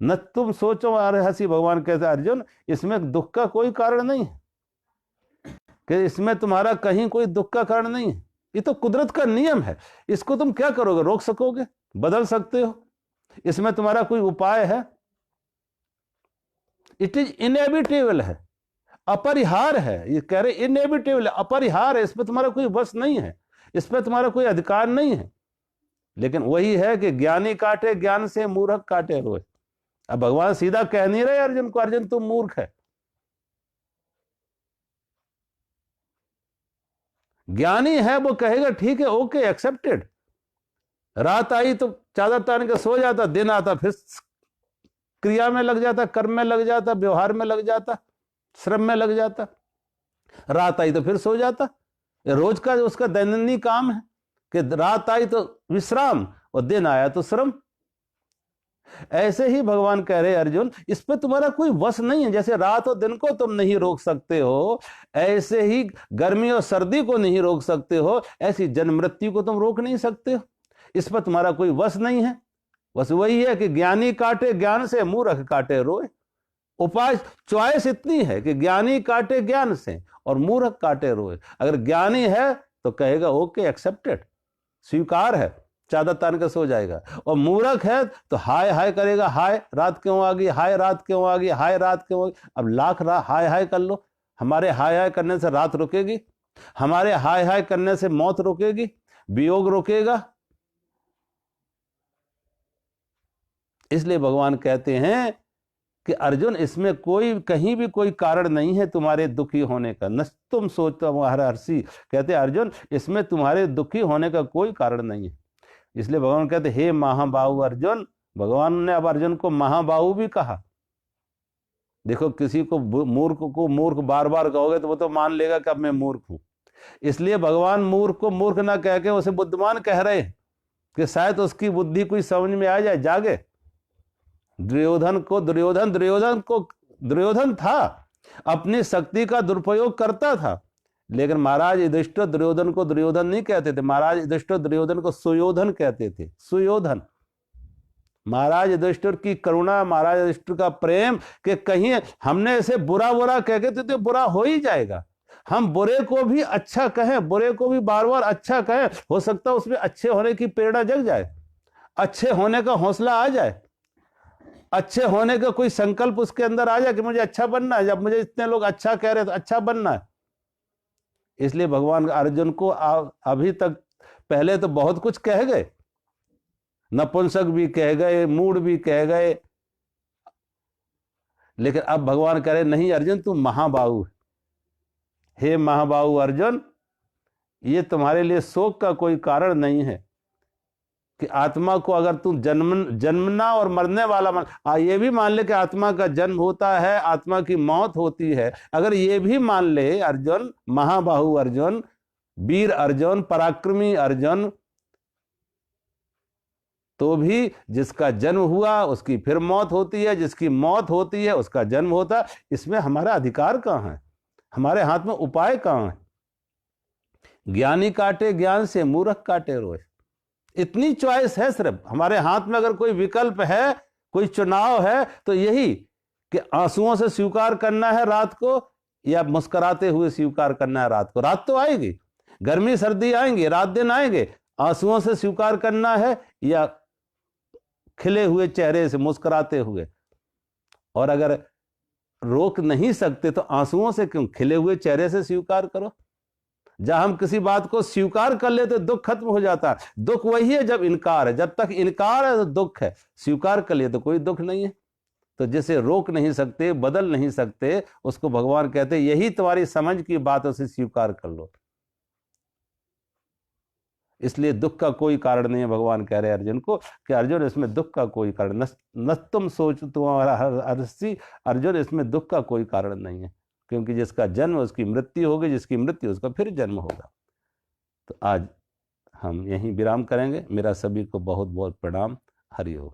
न तुम सोचो। अरे हंसी भगवान कहते अर्जुन, इसमें दुख का कोई कारण नहीं है, कि इसमें तुम्हारा कहीं कोई दुख का कारण नहीं है। ये तो कुदरत का नियम है। इसको तुम क्या करोगे? रोक सकोगे? बदल सकते हो? इसमें तुम्हारा कोई उपाय है? इट इज इनएविटेबल है, अपरिहार है। ये कह रहे इनएविटेबल है, अपरिहार है, इसमें तुम्हारा कोई बस नहीं है, इसमें तुम्हारा कोई अधिकार नहीं है। लेकिन वही है कि ज्ञानी काटे ज्ञान से, मूर्ख काटे रोज। अब भगवान सीधा कह नहीं रहे अर्जुन को, अर्जुन तुम मूर्ख है। ज्ञानी है वो कहेगा ठीक है, ओके, एक्सेप्टेड। रात आई तो चादर तान के सो जाता, दिन आता फिर क्रिया में लग जाता, कर्म में लग जाता, व्यवहार में लग जाता, श्रम में लग जाता। रात आई तो फिर सो जाता। रोज का उसका दैनंदिन काम है कि रात आई तो विश्राम और दिन आया तो श्रम। ऐसे ही भगवान कह रहे अर्जुन, इस पे तुम्हारा कोई वश नहीं है। जैसे रात और दिन को तुम नहीं रोक सकते हो, ऐसे ही गर्मी और सर्दी को नहीं रोक सकते हो, ऐसी जन्म मृत्यु को तुम रोक नहीं सकते हो। इस पर तुम्हारा कोई वश नहीं है। बस वही है कि ज्ञानी काटे ज्ञान से, मूर्ख काटे रोए। उपाय, चॉइस इतनी है कि ज्ञानी काटे ज्ञान से और मूर्ख काटे रोए। अगर ज्ञानी है तो कहेगा ओके, एक्सेप्टेड, स्वीकार है, चादर तान के सो जाएगा। और मूर्ख है तो हाय हाय करेगा, हाय रात क्यों आ गई, हाय रात क्यों आ गई, हाय रात क्यों आ गई। अब लाख हाय हाय कर लो, हमारे हाय हाय करने से रात रुकेगी? हमारे हाय हाय करने से मौत रुकेगी? वियोग रुकेगा? इसलिए भगवान कहते हैं कि अर्जुन, इसमें कोई कहीं भी कोई कारण नहीं है तुम्हारे दुखी होने का। न तुम सोचते हो, हर्षी कहते अर्जुन, इसमें तुम्हारे दुखी होने का कोई कारण नहीं है। इसलिए भगवान कहते हे महाबाहु अर्जुन। भगवान ने अब अर्जुन को महाबाहु भी कहा। देखो, किसी को मूर्ख बार बार कहोगे तो वो तो मान लेगा कि अब मैं मूर्ख हूं। इसलिए भगवान मूर्ख को मूर्ख ना कह के उसे बुद्धिमान कह रहे हैं कि शायद उसकी बुद्धि कोई समझ में आ जाए, जागे। दुर्योधन था, अपनी शक्ति का दुरुपयोग करता था, लेकिन महाराज युधिष्ठिर दुर्योधन को दुर्योधन नहीं कहते थे, महाराज युधिष्ठिर दुर्योधन को सुयोधन कहते थे, सुयोधन। महाराज युधिष्ठिर की करुणा, महाराज युधिष्ठिर का प्रेम कि कहीं हमने इसे बुरा बुरा कह के तो बुरा हो ही जाएगा, हम बुरे को भी अच्छा कहें, बुरे को भी बार बार अच्छा कहें, हो सकता है उसमें अच्छे होने की प्रेरणा जग जाए, अच्छे होने का हौसला आ जाए, अच्छे होने का कोई संकल्प उसके अंदर आ जाए कि मुझे अच्छा बनना है, जब मुझे इतने लोग अच्छा कह रहे तो अच्छा बनना है। इसलिए भगवान अर्जुन को अभी तक पहले तो बहुत कुछ कह गए, नपुंसक भी कह गए, मूढ़ भी कह गए, लेकिन अब भगवान कह रहे नहीं अर्जुन तू महाबाहु, हे महाबाहु अर्जुन, ये तुम्हारे लिए शोक का कोई कारण नहीं है कि आत्मा को अगर तू जन्मना और मरने वाला ये भी मान ले कि आत्मा का जन्म होता है, आत्मा की मौत होती है, अगर ये भी मान ले अर्जुन, महाबाहु अर्जुन, वीर अर्जुन, पराक्रमी अर्जुन, तो भी जिसका जन्म हुआ उसकी फिर मौत होती है, जिसकी मौत होती है उसका जन्म होता है। इसमें हमारा अधिकार कहाँ है, हमारे हाथ में उपाय कहाँ है? ज्ञानी काटे ज्ञान से, मूर्ख काटे रोष। इतनी चॉइस है सिर्फ हमारे हाथ में। अगर कोई विकल्प है, कोई चुनाव है तो यही कि आंसुओं से स्वीकार करना है रात को या मुस्कुराते हुए स्वीकार करना है रात को। रात तो आएगी, गर्मी सर्दी आएंगे, रात दिन आएंगे, आंसुओं से स्वीकार करना है या खिले हुए चेहरे से मुस्कुराते हुए। और अगर रोक नहीं सकते तो आंसुओं से क्यों, खिले हुए चेहरे से स्वीकार करो। जब हम किसी बात को स्वीकार कर लेते दुख खत्म हो जाता है। दुख वही है जब इनकार है, जब तक इनकार है तो दुख है, स्वीकार कर लिए तो कोई दुख नहीं है। तो जिसे रोक नहीं सकते, बदल नहीं सकते, उसको भगवान कहते यही तुम्हारी समझ की बात, उसे स्वीकार कर लो। इसलिए दुख का कोई कारण नहीं है। भगवान कह रहे हैं अर्जुन को कि अर्जुन इसमें दुख का कोई कारण न तुम सोच तुम्हारा हर्षी, अर्जुन इसमें दुख का कोई कारण नहीं है, क्योंकि जिसका जन्म उसकी मृत्यु होगी, जिसकी मृत्यु उसका फिर जन्म होगा। तो आज हम यहीं विराम करेंगे। मेरा सभी को बहुत बहुत प्रणाम। हरि ओम।